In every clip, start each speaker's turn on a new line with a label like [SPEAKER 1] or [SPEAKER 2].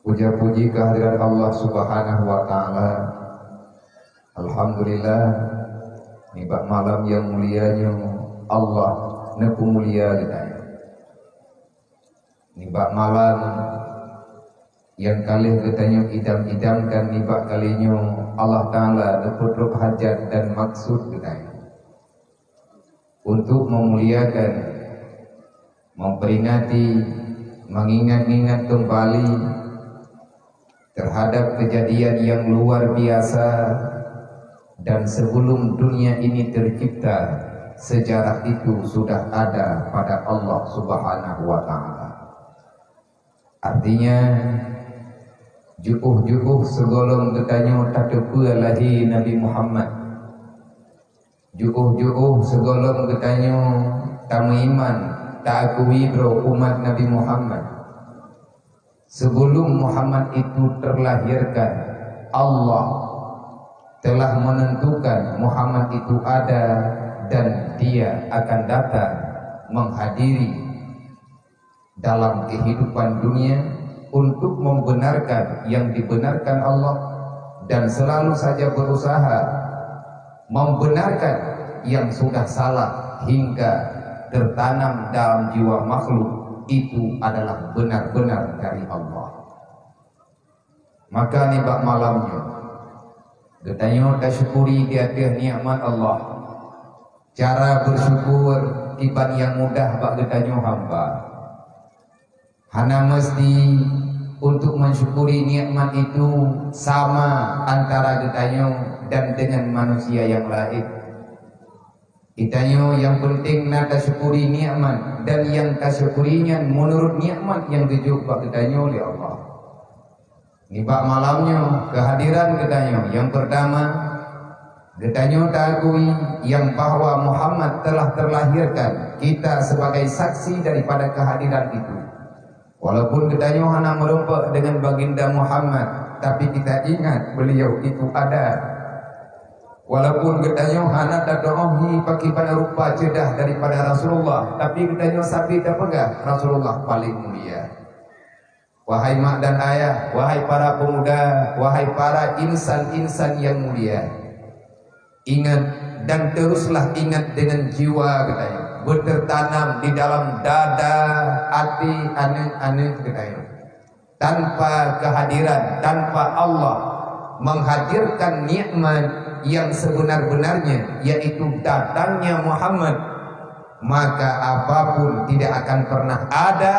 [SPEAKER 1] Puja puji kehadiran Allah Subhanahu wa taala. Alhamdulillah, nibak malam yang mulianya Allah nepu mulia kita. Nibak malam yang kali katanya idam-idamkan nibak kalinya Allah taala neput hajat dan maksud kita. Untuk memuliakan, memperingati, mengingat-ingat kembali terhadap kejadian yang luar biasa, dan sebelum dunia ini tercipta sejarah itu sudah ada pada Allah Subhanahu wa taala. Artinya juuh-juuh segolong getanyo tatepu lahi Nabi Muhammad. Juuh-juuh segolong getanyo tamiman takui bro umat Nabi Muhammad. Sebelum Muhammad itu terlahirkan, Allah telah menentukan Muhammad itu ada dan dia akan datang menghadiri dalam kehidupan dunia untuk membenarkan yang dibenarkan Allah dan selalu saja berusaha membenarkan yang sudah salah hingga tertanam dalam jiwa makhluk itu adalah benar-benar dari Allah. Maka nibak malamnya getanyo tasyukuri di atas nikmat Allah. Cara bersyukur tiban yang mudah bak getanyo hamba. Hana mesti untuk mensyukuri nikmat itu sama antara getanyo dan dengan manusia yang lain. Itanyo yang penting na tasyukuri nikmat, dan yang tasyukurinya menurut nikmat yang dijubah getanyo oleh Allah. Nibak malamnya kehadiran getanyo yang pertama, getanyo takui yang bahwa Muhammad telah terlahirkan, kita sebagai saksi daripada kehadiran itu. Walaupun getanyo hanya merompak dengan baginda Muhammad, tapi kita ingat beliau itu ada. Walaupun getanyo hana dadohi pakai pada rupa cedah daripada Rasulullah, tapi getanyo sabi dah pegang Rasulullah paling mulia. Wahai mak dan ayah, wahai para pemuda, wahai para insan-insan yang mulia, ingat dan teruslah ingat dengan jiwa getanyo bertertanam di dalam dada hati aneh-aneh getanyo. Tanpa kehadiran, tanpa Allah menghadirkan nikmat yang sebenar-benarnya, yaitu datangnya Muhammad, maka apapun tidak akan pernah ada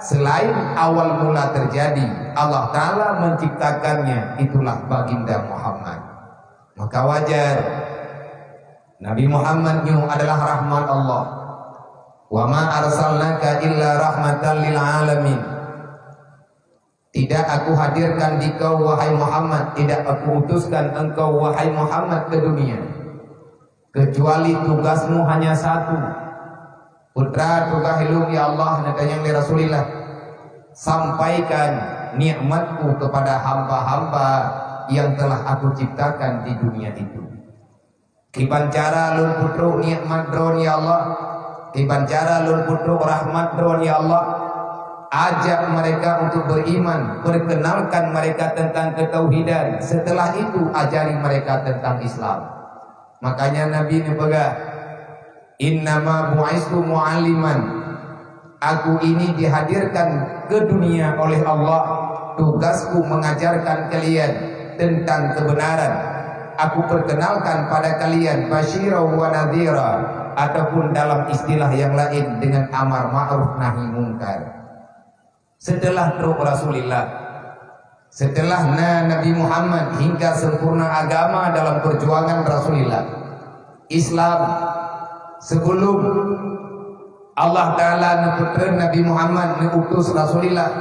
[SPEAKER 1] selain awal mula terjadi Allah Ta'ala menciptakannya, itulah baginda Muhammad. Maka wajar Nabi Muhammad adalah rahmat Allah. Wa ma arsalnaka illa rahmatan lil alamin. Tidak aku hadirkan di kau wahai Muhammad, tidak aku utuskan engkau wahai Muhammad ke dunia kecuali tugasmu hanya satu. Putra tugahilu ya Allah nadanya li Rasulillah, sampaikan nikmatku kepada hamba-hamba yang telah aku ciptakan di dunia itu. Kiban cara lun putru nikmat dron ya Allah, kiban cara lun putru rahmat dron ya Allah. Ajak mereka untuk beriman, perkenalkan mereka tentang ketauhidan. Setelah itu ajari mereka tentang Islam. Makanya Nabi ini pegang, innama bu'istu mu'alliman. Aku ini dihadirkan ke dunia oleh Allah, tugasku mengajarkan kalian tentang kebenaran. Aku perkenalkan pada kalian basyira wa nadhira, ataupun dalam istilah yang lain dengan amar ma'ruf nahi mungkar. Setelah truk Rasulullah, setelah Nabi Muhammad hingga sempurna agama dalam perjuangan Rasulullah, Islam sebelum Allah Ta'ala neputra Nabi Muhammad mengutus Rasulullah,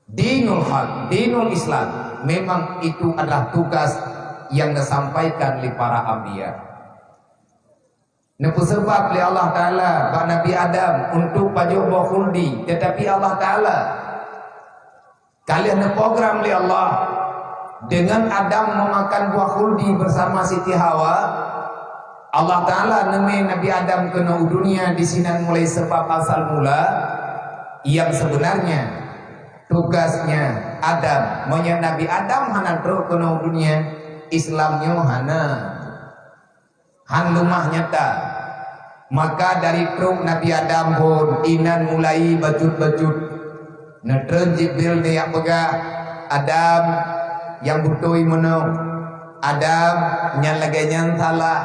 [SPEAKER 1] dinul haq, dinul Islam, memang itu adalah tugas yang disampaikan oleh para anbiya. Nepu sebab oleh Allah Ta'ala Pak Nabi Adam untuk pajuk khuldi, tetapi Allah Ta'ala kalian program oleh Allah dengan Adam memakan buah khuldi bersama Siti Hawa. Allah Ta'ala neme Nabi Adam kena dunia di sini mulai sebab asal mula yang sebenarnya tugasnya Adam monyet Nabi Adam hana terus kena dunia Islamnya hana han lumah nyata. Maka dari truk Nabi Adam pun inan mulai bacut-bacut netren Jibril dia pegah Adam yang butuh menung Adam nyan laganya salah.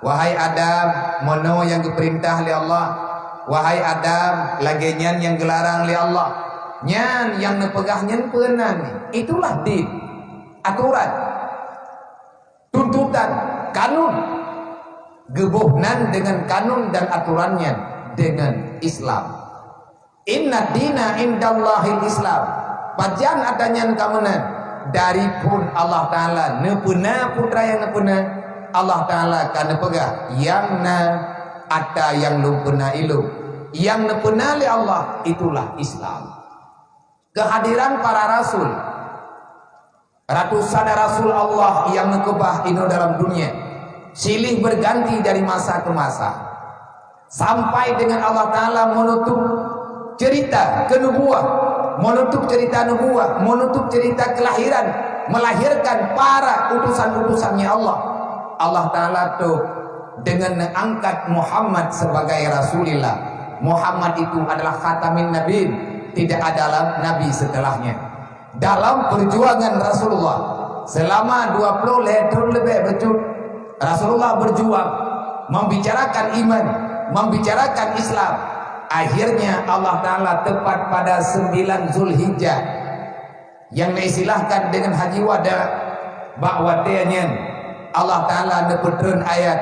[SPEAKER 1] Wahai Adam mono yang diperintah oleh Allah. Wahai Adam laganya yang gelarang oleh Allah. Nyan yang nepegah nyan penan. Itulah din, aturan, tuntutan, kanun. Gebuhnan dengan kanun dan aturannya dengan Islam. Inna dina indallahil Islam. Pajan adanya kamenan dari pun Allah Ta'ala nepuna putra yang nepuna Allah Ta'ala kan nepegah yang na ada yang lumpuna ilu yang nepuna oleh Allah itulah Islam. Kehadiran para rasul, ratusan rasul Allah yang nekebah ino dalam dunia, silih berganti dari masa ke masa, sampai dengan Allah Ta'ala menutup cerita kenubuah, menutup cerita nubuah, menutup cerita kelahiran, melahirkan para utusan-utusannya Allah. Allah Ta'ala tuh dengan mengangkat Muhammad sebagai Rasulullah. Muhammad itu adalah khatamin nabiin, tidak ada nabi setelahnya. Dalam perjuangan Rasulullah selama 20 tahun lebih betul, Rasulullah berjuang membicarakan iman, membicarakan Islam. Akhirnya Allah Ta'ala tepat pada 9 Zulhijjah yang diistilahkan dengan Haji Wada ba'wadanya Allah Ta'ala nepetreun ayat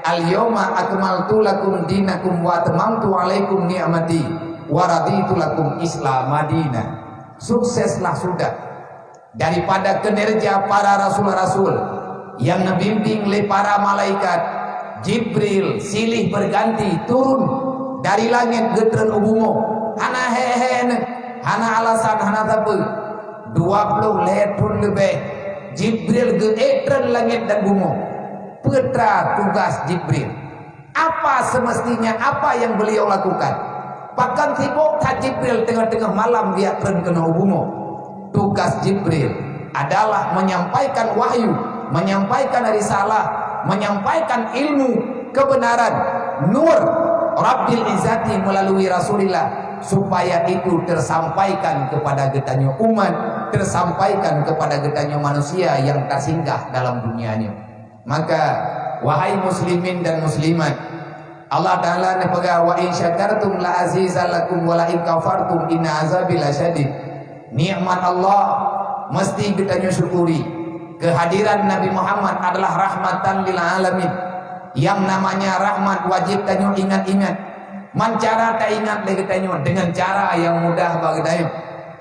[SPEAKER 1] al-yawma akmaltu lakum dinakum wa atmamtu alaikum ni'mati wa raditu lakum Islam Madinah. Sukseslah sudah daripada kinerja para rasul-rasul yang membimbing oleh para malaikat. Jibril silih berganti turun dari langit getren ubumo hana hehe hana alasan hana tapu 20 tahun lebih Jibril getren langit dan bumo. Putra tugas Jibril apa semestinya, apa yang beliau lakukan. Bahkan sibuk Jibril tengah-tengah malam dia kena ubumo. Tugas Jibril adalah menyampaikan wahyu, menyampaikan risalah, menyampaikan ilmu kebenaran nur Rabbil Izzati melalui Rasulullah, supaya itu tersampaikan kepada getanya umat, tersampaikan kepada getanya manusia yang tersinggah dalam dunianya. Maka wahai muslimin dan muslimat, Allah Ta'ala nepegah wa in syakartum la azizalakum wa la in kafartum inna azabi lasyadid. Nikmat Allah mesti getanya syukuri. Kehadiran Nabi Muhammad adalah rahmatan lil alamin. Yang namanya rahmat wajib tanyo ingat-ingat. Mancara tak ingat lagi tanyo dengan cara yang mudah bagi tanyo.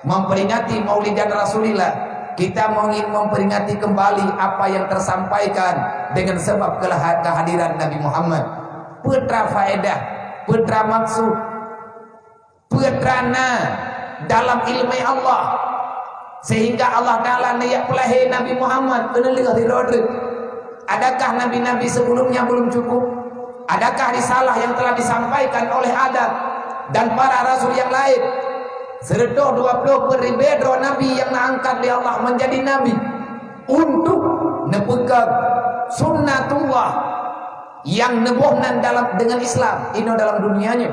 [SPEAKER 1] Memperingati Maulidan Rasulillah, kita ingin memperingati kembali apa yang tersampaikan dengan sebab kehadiran Nabi Muhammad. Putra faedah, putra maksud, putrana dalam ilmu Allah, sehingga Allah Ta'ala niat pelahir Nabi Muhammad penelitian di. Adakah nabi-nabi sebelumnya belum cukup? Adakah risalah yang telah disampaikan oleh Adam dan para rasul yang lain? Serta 20 peribedro nabi yang diangkat oleh Allah menjadi nabi untuk nepegang sunnatullah yang nebuhnan dalam dengan Islam ini dalam dunianya.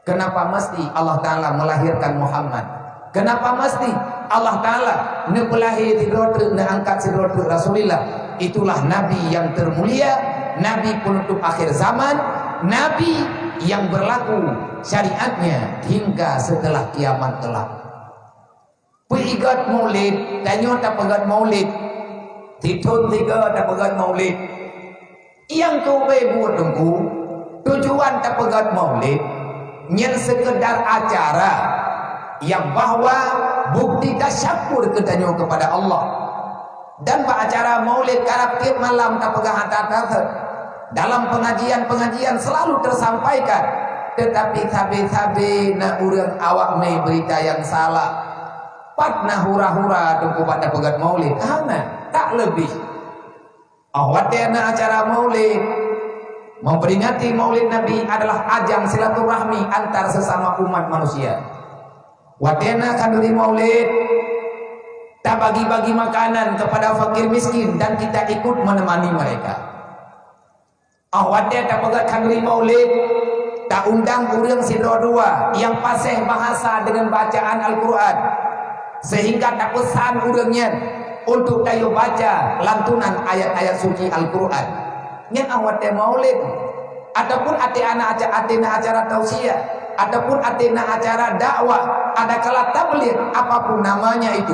[SPEAKER 1] Kenapa mesti Allah Ta'ala melahirkan Muhammad? Kenapa mesti Allah Ta'ala nepelahi sidrotu neangkat sidrotu Rasulullah? Itulah nabi yang termulia, nabi penutup akhir zaman, nabi yang berlaku syariatnya hingga setelah kiamat kelak. Pegiat maulid, tanyo tak pegat maulid, titun tiga tak pegat maulid. Yang kau buat tunggu, tujuan tak pegat maulid, nyen sekedar acara yang bahwa bukti tasyakur ketanyo kepada Allah. Dan acara maulid karab tiap malam tak pegang hata-hata dalam pengajian-pengajian selalu tersampaikan, tetapi sabi-sabi na urang awak mai berita yang salah pat na hura-hura tunggu pada pegat maulid hana tak lebih awat na acara maulid memperingati maulid Nabi adalah ajang silaturahmi antar sesama umat manusia. Watena kanduri maulid, tak bagi-bagi makanan kepada fakir miskin dan kita ikut menemani mereka. Watena tak pegat kanduri maulid, tak undang urang sidro-dua yang fasih bahasa dengan bacaan Al-Quran, sehingga tak pesan urangnya untuk dayo baca lantunan ayat-ayat suci Al-Quran. Nyen awate maulid, ataupun atena acara tausiah, ataupun atena acara dakwah, ada kala tabligh apapun namanya itu.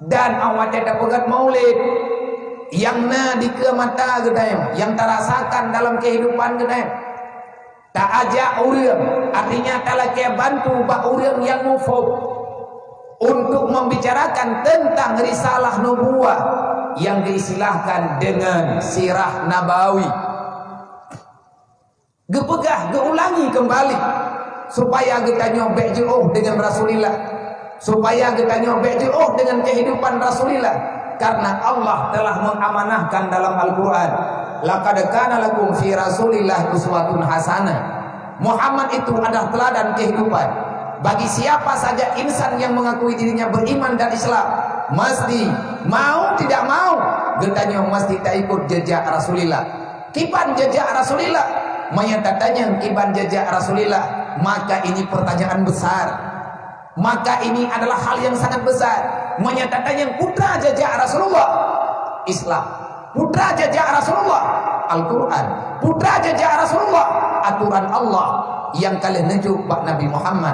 [SPEAKER 1] Dan awate dapat maulid yang na di ke mata gedayang, yang terasakan dalam kehidupan gedayang. Tak ajak urang, artinya tak ke bantu bak urang yang mufid untuk membicarakan tentang risalah nubuah yang diistilahkan dengan sirah nabawi. Gepegah, geulangi kembali supaya kita nyobek jauh dengan Rasulullah, supaya kita nyobek jauh dengan kehidupan Rasulullah, karena Allah telah mengamanahkan dalam Al-Quran, laqad kana lakum fi Rasulillah uswatun hasanah. Muhammad itu adalah teladan kehidupan bagi siapa saja insan yang mengakui dirinya beriman dan Islam. Mesti mau tidak mau getanya mesti tak ikut jejak Rasulullah. Kiban jejak Rasulullah, menyatakannya kiban jejak Rasulullah, maka ini pertanyaan besar, maka ini adalah hal yang sangat besar. Menyatakannya putra jejak Rasulullah Islam, putra jejak Rasulullah Al-Quran, putra jejak Rasulullah aturan Allah yang kalian nejuk bak Nabi Muhammad.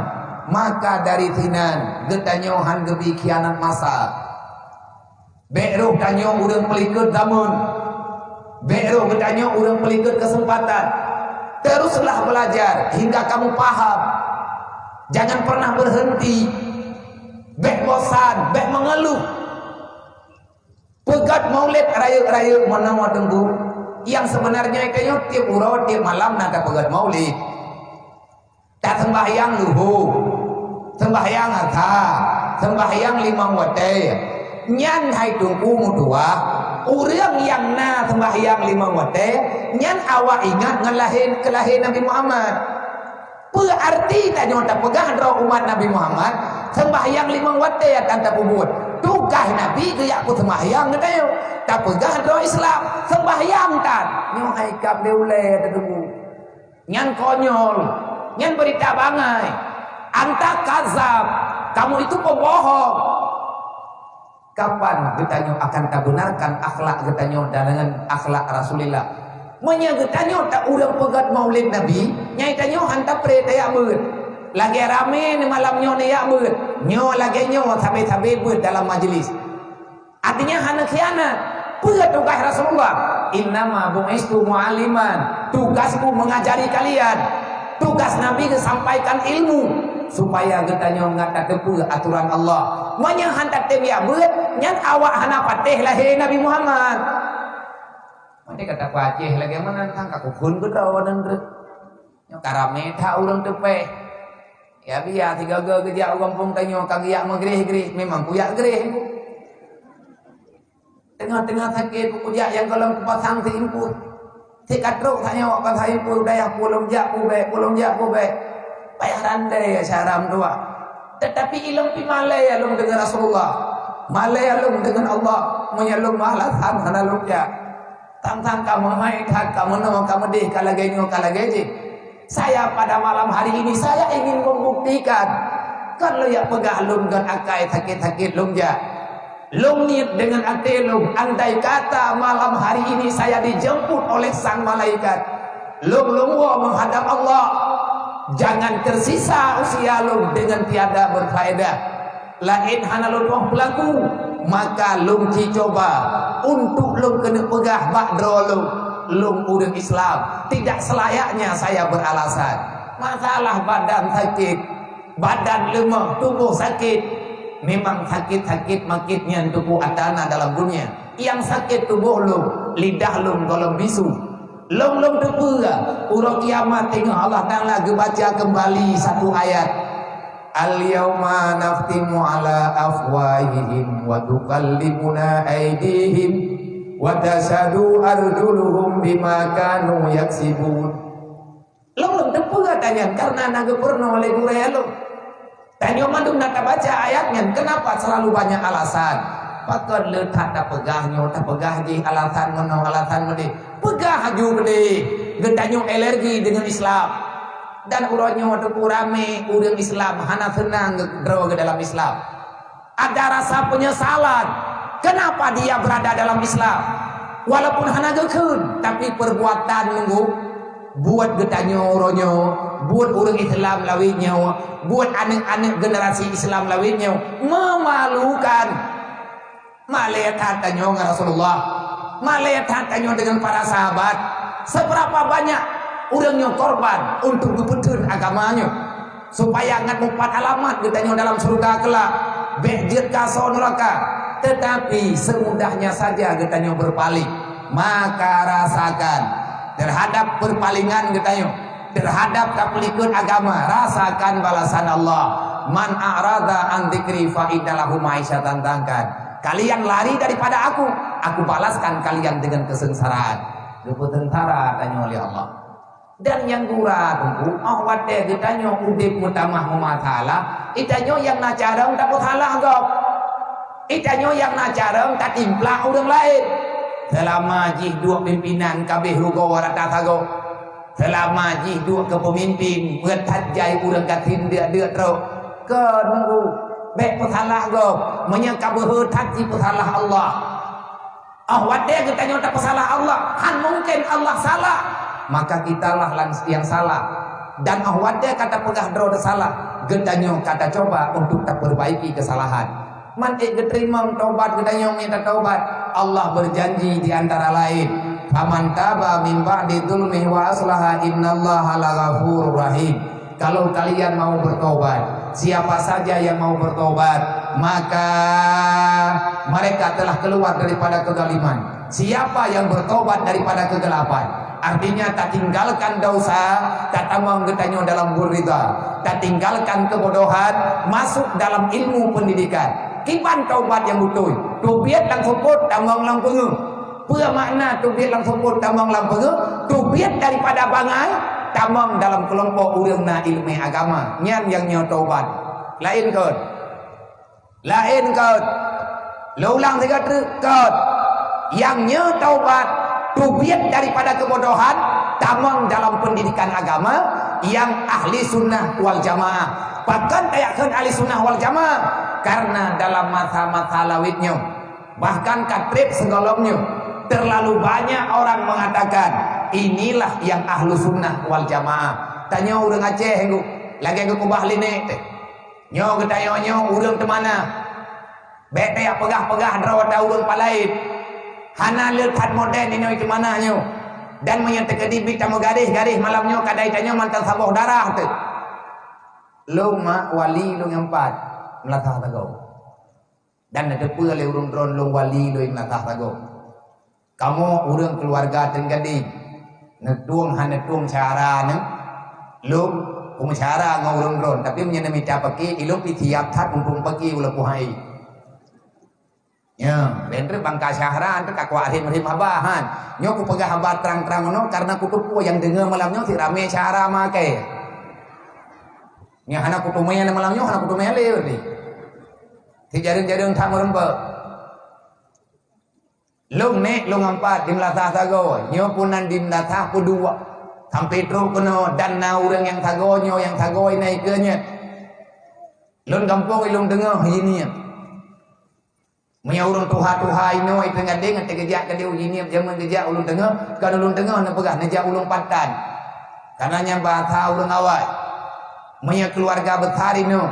[SPEAKER 1] Maka dari tinan getanya han gebi kianat masa, beruh danyo urang pelikut damun, beruh getanya urang pelikut kesempatan. Teruslah belajar hingga kamu paham, jangan pernah berhenti, bek bosan, bek mengeluh. Pegat maulid raya-raya mana mau tunggu, yang sebenarnya itu tiap urau tiap malam nada pegat maulid. Tak sembahyang luhur, sembahyang atha, sembahyang 5 waktu. Nyan hai tunggu mudua, urang yang na sembahyang 5 waktu, nyan awak ingat ngelahin kelahin Nabi Muhammad. Berarti tak nyata pegang roh umat Nabi Muhammad, sembahyang 5 waktu ya tanta pubut. Tugas Nabi gaya aku sembahyang katanya, tak pegang roh Islam, sembahyang tan. Nyo hai kap deule tunggu. Nyan konyol. Yang berita bangai, anta kazab, kamu itu pembohong. Kapan getanyo akan tak benarkan akhlak getanyo dengan akhlak Rasulullah? Menya getanyo tak urang pegat maulid Nabi, nyai tanyo hanta pre tayak beut. Lagi rame ni malamnyo ni yak beut. Nyo lagi nyo sampai-sampai beut dalam majlis. Artinya hana khianat. Pegat tugas Rasulullah. Innama bu'istu mu'aliman. Tugasku mengajari kalian. Tugas Nabi sampaikan ilmu supaya getanya ngata tepu aturan Allah. Manya hantar temia beut nyan awak hana patih lahir Nabi Muhammad. Mane kata patih lagi mana tang kakukun gedawan deuh. Nya karame tha urang tepe. Ya biar tiga geja kampung tanyo kagiak magreh-greh memang kuyak greh. Tengah-tengah sakit kuyak yang kalau pasang timput. Tikat truk tanya wakan saya pun daya pulang jak pube, bayar randai ya syaram tua. Tetapi ilmu pi malai alung dengan Rasulullah, malai alung dengan Allah, menyalung malas hana lukya. Tang kamu mai tak kamu no kamu deh kalagenyo kalageje. Saya pada malam hari ini saya ingin membuktikan kalau ya pegah lung dan akai sakit-sakit lung ja. Lung niat dengan hati lung, andai kata malam hari ini saya dijemput oleh sang malaikat, lung menghadap Allah, jangan tersisa usia lung dengan tiada berfaedah. Lain hana lung pelaku, maka lung coba untuk lung kena pegah bakdro lung urang Islam. Tidak selayaknya saya beralasan. Masalah badan sakit, badan lemah, tubuh sakit. Memang sakit-sakit makitnya tubuh atana dalam dunia. Yang sakit tubuh lu, lidah lu golong bisu. Long tepura. Urang kiamat tengok Allah Ta'ala baca kembali satu ayat. Al-yawma naftimu ala afwahihim wa tukallimuna aydihim wa tasadu arjuluhum bima kanu yaksibun. Long tepura tanya karena naga purno oleh guraya lu. Tanya mandung nak baca ayatnya, kenapa selalu banyak alasan? Pakon letak tak pegahnya, tak pegah di alasan mana, alasan mana? Pegah juga deh. Getanya alergi dengan Islam. Dan urangnya waktu kurame urang Islam, hana senang draw ke dalam Islam. Ada rasa penyesalan. Kenapa dia berada dalam Islam? Walaupun hana gekun, tapi perbuatan nunggu buat getanya urangnya, buat orang Islam lawitnya, buat anak-anak generasi Islam lawitnya memalukan. Melihat tanya Rasulullah, melihat tanya dengan para sahabat, seberapa banyak orangnya korban untuk kebetulan agamanya, supaya ngat empat alamat ditanya dalam surga kelak, bejir kaso neraka. Tetapi semudahnya saja ditanya berpaling, maka rasakan terhadap perpalingan ditanya, terhadap kepelikun agama, rasakan balasan Allah. Man a'rada an dzikri fa innalahu ma'isyatan dangkan. Kalian lari daripada aku balaskan kalian dengan kesengsaraan. Tentara tanya oleh Allah. Dan yang gura tunggu, wate ditanya udip mutamah mumatala, itanya yang nacareng tak salah gop. Itanya yang nacareng tak timplah orang lain. Selama jih dua pimpinan kabeh rugo waratatago. Selama jih dua kepemimpin bertat jai urang katin dia tro. Ke nunggu baik pesalah go menyangka berhutat di pesalah Allah. Wadah kita nyata pesalah Allah, kan mungkin Allah salah, maka kitalah yang salah. Dan wadah kata pegah drone salah, gedanyo kata coba untuk tak perbaiki kesalahan. Mantik geterima taubat gedanyo minta taubat. Allah berjanji di antara lain, faman taba min ba'di dzulmihi wa aslaha innallaha laghafurur rahim. Kalau kalian mau bertobat, siapa saja yang mau bertobat, maka mereka telah keluar daripada kezaliman. Siapa yang bertobat daripada kegelapan, artinya tak tinggalkan dosa, tak tamang getanyo dalam burida, tak tinggalkan kebodohan, masuk dalam ilmu pendidikan. Kiban taubat yang betul, tubiat lang support tamang lang pengu. Apa makna tubiat lang support tamang lang pengu? Tubiat daripada bangai tamang dalam kelompok urang na ilmu agama nyan yang nyo taubat lain kot lo ulang tiga kot yang nyo taubat tubiat daripada kebodohan tamang dalam pendidikan agama yang ahli sunnah wal jamaah. Bahkan tayakkan ahli sunnah wal jamaah karena dalam masa-masa lawitnya bahkan katrib segolongnya terlalu banyak orang mengatakan inilah yang ahlu sunnah wal jamaah. Tanya orang Aceh enggu lagi ke kubah line teh nyo getanya nyo urang temana bete ya pegah-pegah drawata urang palaid hana lekat moden ini itu mana nyo dan menyentek dibik tamu garis-garis malamnya kadai tanya mantan saboh darah teh lu mak wali lu empat melatah tagau dan ada pula le urang dron lu wali lu melatah tagau. Kamu urang keluarga tenggadi netuang hanetuang cara ne lu cara ngurung dron tapi menyenami capaki ilung pitiap tat umpung pagi ulah puhai ya bentre bangka syahran tu kakwahin merim habahan nyo ku pegah habat terang-terang no karena kutupu yang dengar malamnya si rame syahra make nya hana kutumaya na malamnya hana kutumaya leu ni si jaring-jaring tak merempe lung nek lung empat dimlatah tago nyo punan dimlatah ku dua sampai terus kena dan na urang yang tagonyo yang tagoi naik kenya lun kampung ilung dengar ini punya urang tuha-tuha ino itu ngadeng ate gejak ka dia ini zaman gejak ulun dengar kan ulun dengar na pegah najak ulung patan karena nya bahasa urang awal punya keluarga besar ino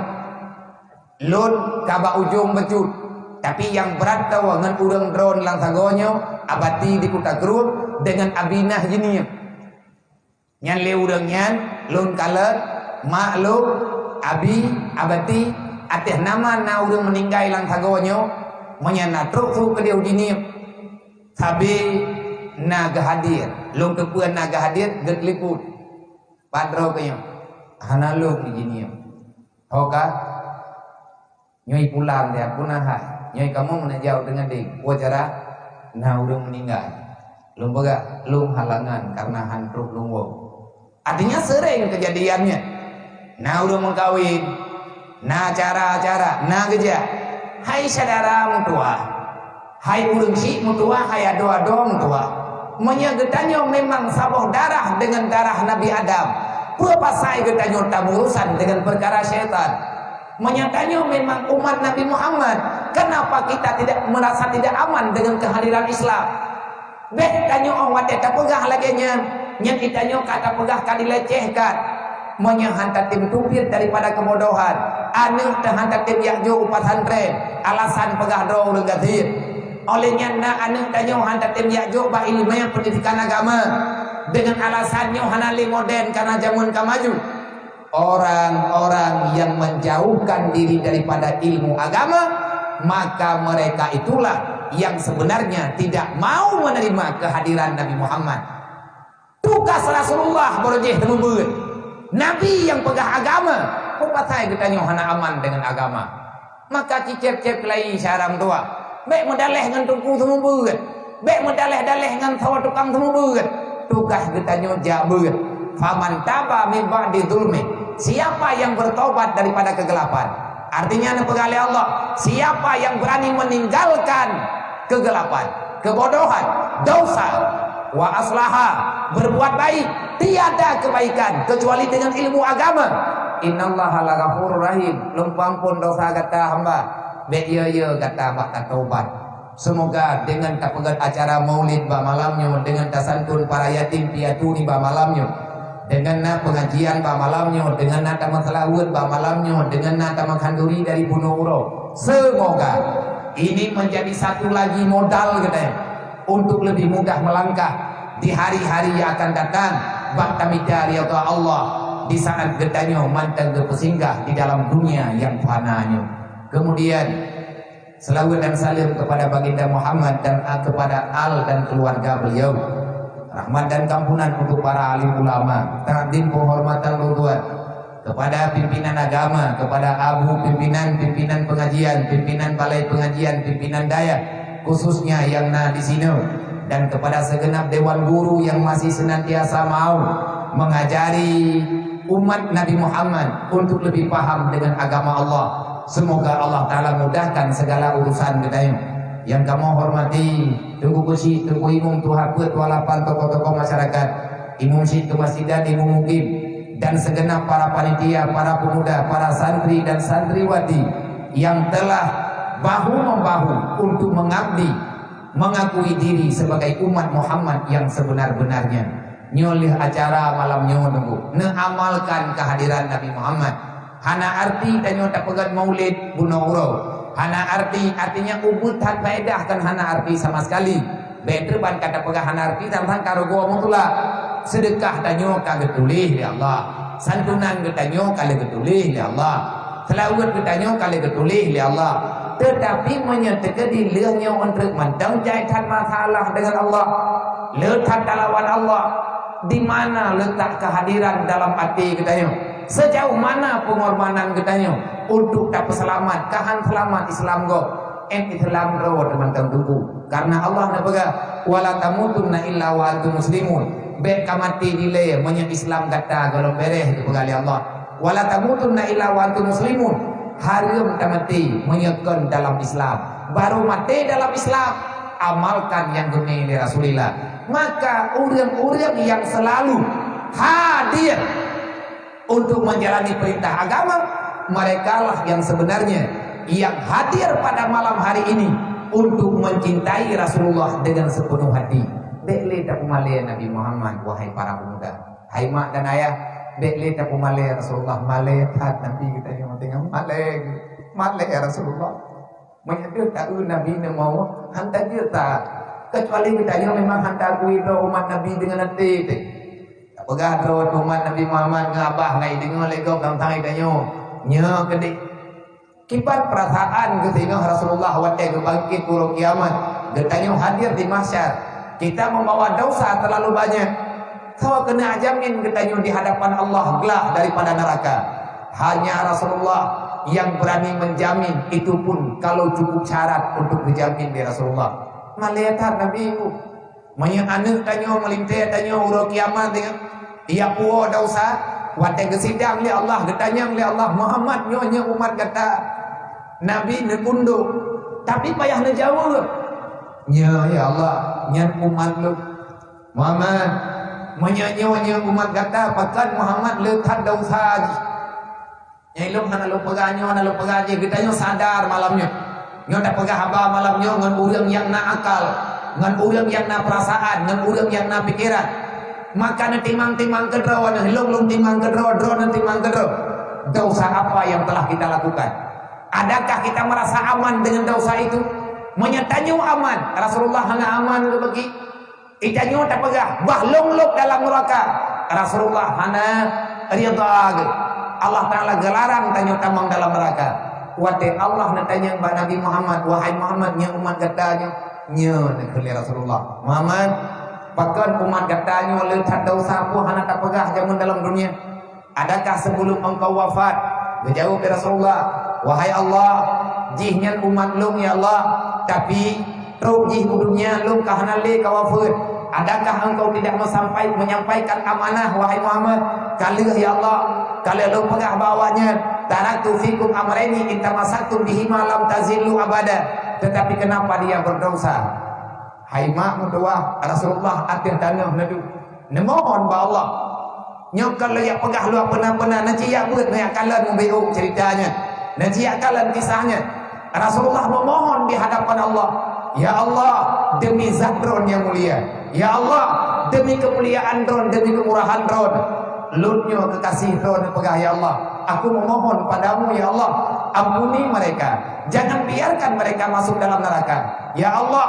[SPEAKER 1] lun kaba ujung becut tapi yang berat tahu dengan urang drone lang tagonyo abati di Kota Grup dengan abinah ini nyan le urang nyan lun kalet mak lu abi abati ateh nama na urang meninggal lang tagonyo menyana truk ke dia ujini sabi naga hadir lung kepuan naga hadir get liput padro kanyo hana lu ujini hoka nyoi pulang dia punah nyai kamu menajau dengan ding wacara na urang meninggal lung boga lung halangan karena hantruk lung wo artinya sering kejadiannya na urang mengkawin na acara-acara na geja hai saudara mutua hai urang si mutua hai ado-ado mutua menyegetanyo memang saboh darah dengan darah Nabi Adam pasai getanyo tak urusan dengan perkara syaitan menyatanyo memang umat Nabi Muhammad kenapa kita tidak merasa tidak aman dengan kehadiran Islam beh tanyo orang tak pegah lagi nya kitanyo kata pegah kali lecehkan menyahantar tim tupir daripada kebodohan anu tahantar tim yakjo upat santren alasan pegah doa ulang gatir olehnya na anu tanyo hantar tim yakjo ba ilmu pendidikan agama dengan alasannya hanali modern karena zaman kamaju orang-orang yang menjauhkan diri daripada ilmu agama maka mereka itulah yang sebenarnya tidak mau menerima kehadiran Nabi Muhammad tugas Rasulullah berjih temubut Nabi yang pegang agama kupatai kita hana aman dengan agama maka cicep-cep lain syaram tua baik medaleh dengan tuku temubut baik medaleh-daleh dengan sawa tukang temubut tugas kita jabut faman taba min ba'di zulmi siapa yang bertobat daripada kegelapan artinya pegali Allah siapa yang berani meninggalkan kegelapan kebodohan dosa wa aslaha berbuat baik tiada kebaikan kecuali dengan ilmu agama innallaha laghafurur rahim lumpampun dosa kata hamba be ye kata hamba taubat semoga dengan tak pegat acara maulid ba malamnya dengan tasantun para yatim piatu ni ba malamnya dengan na pengajian ba malamnya dengan na taman selawat ba malamnya dengan na taman kanduri dari Punoro semoga ini menjadi satu lagi modal kita untuk lebih mudah melangkah di hari-hari yang akan datang baktamita riyadha Allah di saat getanya mantan bersinggah di dalam dunia yang fananya kemudian selawat dan salam kepada baginda Muhammad dan kepada al dan keluarga beliau rahmat dan kampunan untuk para alim ulama takdim penghormatan luhur kepada pimpinan agama kepada abu pimpinan pengajian pimpinan balai pengajian pimpinan daya khususnya yang di sini dan kepada segenap dewan guru yang masih senantiasa mau mengajari umat Nabi Muhammad untuk lebih paham dengan agama Allah semoga Allah Ta'ala mudahkan segala urusan kita yang kamu hormati tunggu kursi tunggu imum tuha walapan tokoh-tokoh masyarakat imum syid masjidan imum mukim dan segenap para panitia para pemuda para santri dan santriwati yang telah bahu-membahu untuk mengabdi mengakui diri sebagai umat Muhammad yang sebenar-benarnya nyolih acara malam nunggu amalkan kehadiran Nabi Muhammad hana arti dan tak pegat maulid bunauro hana artinya ubud tan faedah kan hana arti sama sekali beterban kata pegat hana arti tentang karogo mutula sedekah tanyo kagak tulih ya Allah santunan getanyo kagak getulih ya Allah selawat getanyo kagak getulih ya Allah tetapi menyatakan di lehnya untuk mendengkai masalah dengan Allah letak lawan Allah di mana letak kehadiran dalam hati kita sejauh mana pengorbanan kita untuk dapat selamat kahan selamat Islam go Islam ro teman-teman tunggu karena Allah nabaga wala tamutunna illa wa antum muslimun be kamati dile menyang Islam kata kalau bereh itu pegali Allah wala tamutunna illa wa antum muslimun harum mati menyekon dalam Islam baru mati dalam Islam amalkan yang geni Rasulullah maka orang-orang yang selalu hadir untuk menjalani perintah agama mereka lah yang sebenarnya yang hadir pada malam hari ini untuk mencintai Rasulullah dengan sepenuh hati bekle tak umale Nabi Muhammad wahai para pemuda hai mak dan ayah bekle tak umale Rasulullah male hat Nabi kita yang tengah male Rasulullah menyebut tahu Nabi mau hantar dia tak kecuali kita yang memang hantar kui umat Nabi dengan hati tak pegah umat Nabi Muhammad ngabah ngai dengar lego tentang ikanyo nya gede kipat perasaan ketika Rasulullah wadah bangkit puluh kiamat getanyo hadir di mahsyar kita membawa dosa terlalu banyak so kena jamin getanyo di hadapan Allah gelah daripada neraka hanya Rasulullah yang berani menjamin itu pun kalau cukup syarat untuk dijamin di Rasulullah melihat Nabi itu menyang anu tanyo melintai tanyo uro kiamat dengan ia puo dosa Watai kesidang li Allah, getanya li Allah Muhammad nyonya umat kata Nabi nekunduk. Tapi payah ne jawab. Ya Allah, nyan umat lu Muhammad menyanyi umat kata pakan Muhammad lekat dosa. Nyai lu hana lu peganyo, hana lu pegaje getanya sadar malamnya. Nyo dak pegah haba malamnya ngan urang yang na akal, ngan urang yang na perasaan, ngan urang yang na pikiran. Maka na timang-timang kedro, na hilong-long timang kedro, dro na timang kedro. Dosa apa yang telah kita lakukan? Adakah kita merasa aman dengan dosa itu? Menyetanyo aman. Rasulullah hana aman ke bagi. Itanyo tak pegah. Bahlong-lok dalam neraka. Rasulullah hana riyadha. Allah Ta'ala gelarang tanyo tamang dalam neraka. Wate Allah na tanya Nabi Muhammad, wahai Muhammad nya umat katanya, nya nak Rasulullah. Muhammad bahkan umat katanya letak dosa apa hana tak pegah zaman dalam dunia. Adakah sebelum engkau wafat? Berjawab Rasulullah, wahai Allah, jihnya umat lung ya Allah, tapi roh jih dunia lung kahana le kawafat. Adakah engkau tidak menyampaikan amanah wahai Muhammad? Kalih ya Allah, kalau lung pegah bawanya, taraktu fikum amrayni in tamassaktum bihima lam tazillu abada. Tetapi kenapa dia berdosa? Hai mak mendoa Rasulullah atir tanah nadu. Nemohon ba Allah. Nyokal ya pegah lu pernah nanti ya buat ya kalan membeu ceritanya. Nanti ya kalan kisahnya. Rasulullah memohon di hadapan Allah. Ya Allah, demi zat dron yang mulia. Ya Allah, demi kemuliaan dron, demi kemurahan dron. Lutnya kekasih dron pegah ya Allah. Aku memohon padamu ya Allah, ampuni mereka. Jangan biarkan mereka masuk dalam neraka. Ya Allah,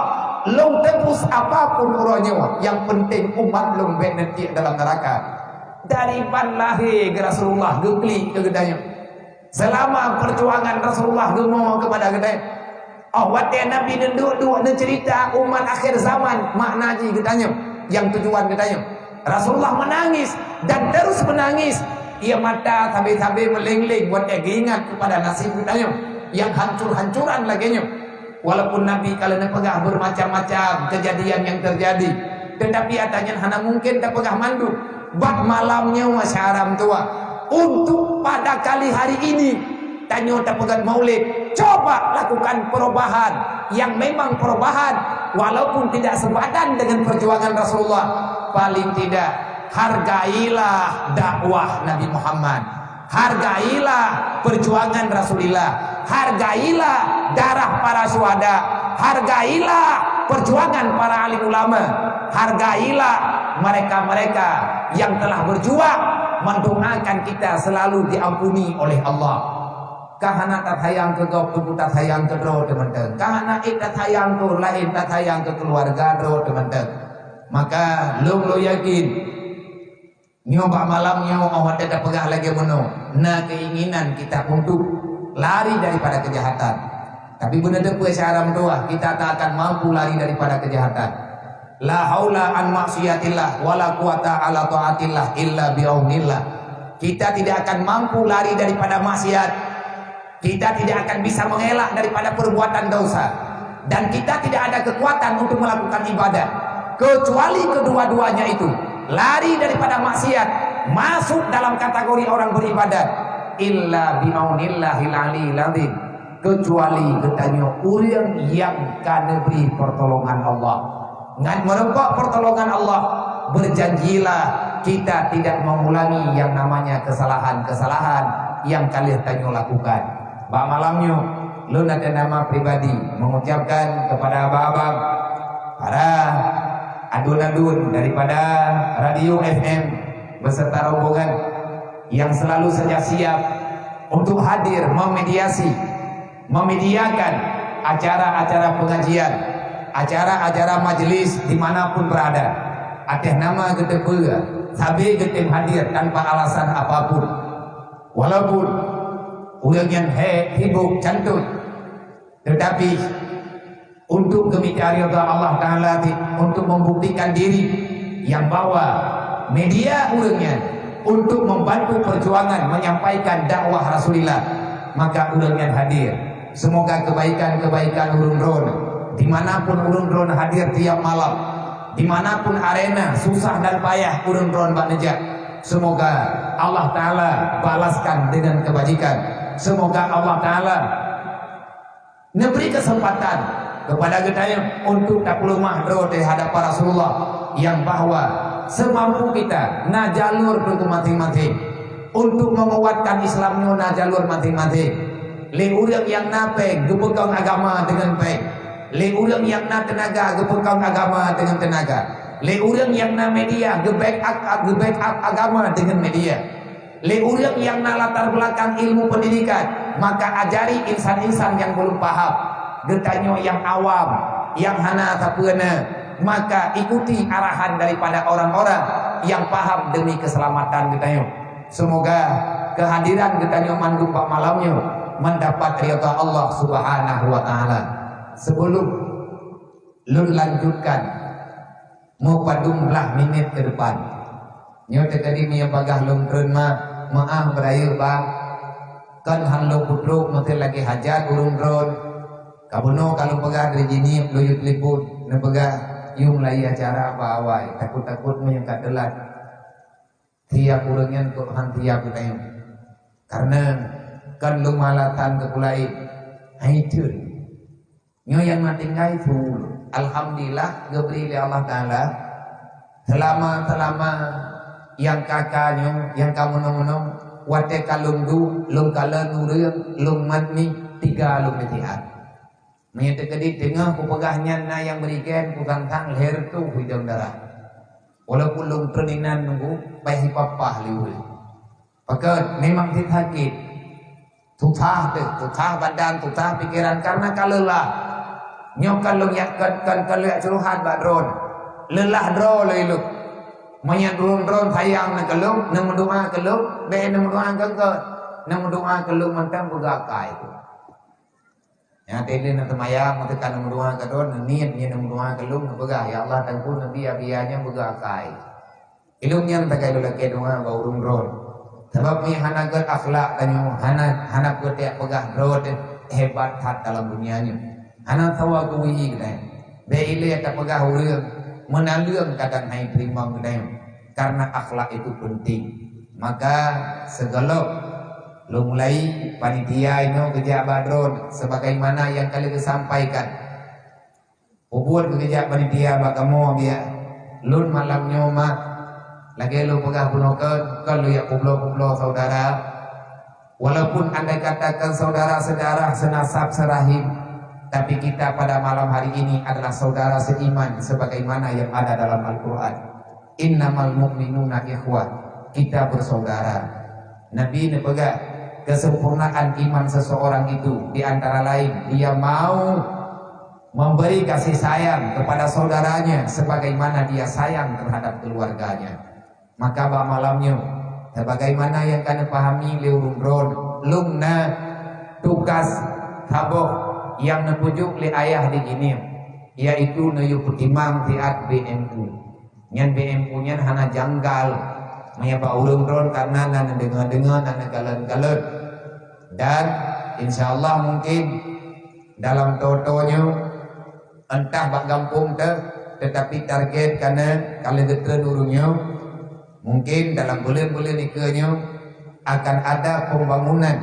[SPEAKER 1] long tebus apapun uronya, yang penting umat long bet nanti dalam neraka. Daripada lahir ke Rasulullah gekli ke gedanya. Selama perjuangan Rasulullah gemoh kepada gedanya. Oh, wate Nabi dua cerita umat akhir zaman maknaji gedanya, yang tujuan gedanya. Rasulullah menangis dan terus menangis. Ia mata sambil-sambil melengling buat ingat kepada nasib gedanya yang hancur-hancuran laginya. Walaupun Nabi kalau pegah bermacam-macam kejadian yang terjadi, tetapi atanya hana mungkin tak pegah mandu. Bak malamnya masyaram tua. Untuk pada kali hari ini tanyo tak pegah maulid, coba lakukan perubahan yang memang perubahan walaupun tidak sepadan dengan perjuangan Rasulullah. Paling tidak hargailah dakwah Nabi Muhammad, hargailah perjuangan Rasulullah, hargailah darah para syuhada, hargailah perjuangan para alim ulama, hargailah mereka-mereka yang telah berjuang, mendoakan kita selalu diampuni oleh Allah. Kahana tak hayang ke gop tu tak hayang ke dro teman-teman. Kahana tak hayang ke lain tak hayang ke keluarga dro teman-teman. Maka lo yakin nyoba malamnya awak tidak pegah lagi meno. Nah keinginan kita untuk lari daripada kejahatan. Tapi benar depu syaram doa kita tak akan mampu lari daripada kejahatan. La haula an maksiatillah wala quwata ala taatillah illa biaunillah. Kita tidak akan mampu lari daripada maksiat. Kita tidak akan bisa mengelak daripada perbuatan dosa. Dan kita tidak ada kekuatan untuk melakukan ibadah kecuali kedua-duanya itu. Lari daripada maksiat masuk dalam kategori orang beribadat illa biaunillahil aliyil azim, kecuali ketanya urang yang kana beri pertolongan Allah. Ngan merempak pertolongan Allah, berjanjilah kita tidak mengulangi yang namanya kesalahan-kesalahan yang kalian tanyo lakukan. Ba malamnya lu ada nama pribadi mengucapkan kepada abang-abang para adun-adun daripada radio FM beserta rombongan yang selalu saja siap untuk hadir memediakan acara-acara pengajian, acara-acara majelis dimanapun berada. Ada nama kita bega, sabi kita hadir tanpa alasan apapun. Walaupun urang hibuk cantut, tetapi untuk kemitian Allah Ta'ala, untuk membuktikan diri yang bawa media urangnya untuk membantu perjuangan menyampaikan dakwah Rasulullah, maka urangnya hadir. Semoga kebaikan-kebaikan urun-urun dimanapun urun-urun hadir tiap malam, dimanapun arena susah dan payah urun-urun bak nejak. Semoga Allah Ta'ala balaskan dengan kebajikan. Semoga Allah Ta'ala memberi kesempatan kepada kita untuk tak perlu mahdur di hadapan Rasulullah, yang bahwa semampu kita na jalur untuk masing-masing untuk menguatkan Islamnya na jalur masing-masing. Le urang yang nape gepegang agama dengan baik, le urang yang na tenaga gepegang agama dengan tenaga, le urang yang na media gebackup agama dengan media, le urang yang na latar belakang ilmu pendidikan, maka ajari insan-insan yang belum paham, getanyo yang awam, yang hana sapeuna, maka ikuti arahan daripada orang-orang yang paham demi keselamatan getanyo. Semoga kehadiran getanyo mandung pak malamnya mendapat ridha Allah Subhanahu wa taala. Sebelum lun lanjutkan mau padumlah minit ke depan. Nyo tadi mi bagah lun keun mah maaf berayu bang. Kan hanlo putruk mesti lagi hajat urung drone. Kabono kalau pegah dari jini luyut liput na pegah yung lai acara apa awai takut-takut mo yung kadelat. Tiap urangnya untuk hantiap kita yung. Karena kan lumalatan kekulai hancur. Nyo yang matinggai full. Alhamdulillah geberi oleh Allah Taala. Selama yang kakaknya yang kamu nong wate kalung du lung kala nurung lung matni 3 lung metiat. Menyata kedi tengah ku pegahnya na yang berikan ku tantang leher tu hidung darah. Walaupun lung perninan nunggu pahi papah liu. Pakat memang sakit. Tutah badan, tutah pikiran karena kalelah. Nyok kalau kan kalau suruhan badron. Lelah dro leluk. Manya drone sayang na kalau nang mendoa kalau be nang mendoa ke nang mendoa kalau mantang begakai itu. Ya tadi na temaya mata kan nang mendoa ke don niat nya nang mendoa kalau begah ya Allah tangku nabi abiyanya begakai. Ilmunya tak kayak lelaki doa bau drone. Sebab ni hana gat akhlak tanyo hana gotek pegah drone hebat hat dalam dunianya. Hana tawa kuwi kita. Be ile tak pegah urang menalung kadang hai terima gedai karena akhlak itu penting. Maka segala lu mulai panitia ini kerja badron sebagaimana yang kalian sampaikan. Buat kerja panitia bakamu dia lun malamnya mah lagi lu pegah punokan kalau ya kublo saudara, walaupun andai katakan saudara-saudara senasab serahim, tapi kita pada malam hari ini adalah saudara seiman sebagaimana yang ada dalam Al-Quran. Innamal mu'minuna ikhwah. Kita bersaudara. Nabi nepegah kesempurnaan iman seseorang itu di antara lain dia mau memberi kasih sayang kepada saudaranya sebagaimana dia sayang terhadap keluarganya. Maka bah malamnya sebagaimana yang kalian pahami leurung lungna tugas taboh yang nepujuk li ayah di gini yaitu nuyuk imam tiat BMU nyan BMU nyan hana janggal menyapa urung ron karena nana dengar nana galan dan insyaallah mungkin dalam totonya entah bak gampung tetapi target karena kalau getren urungnya mungkin dalam bulan-bulan nikahnya akan ada pembangunan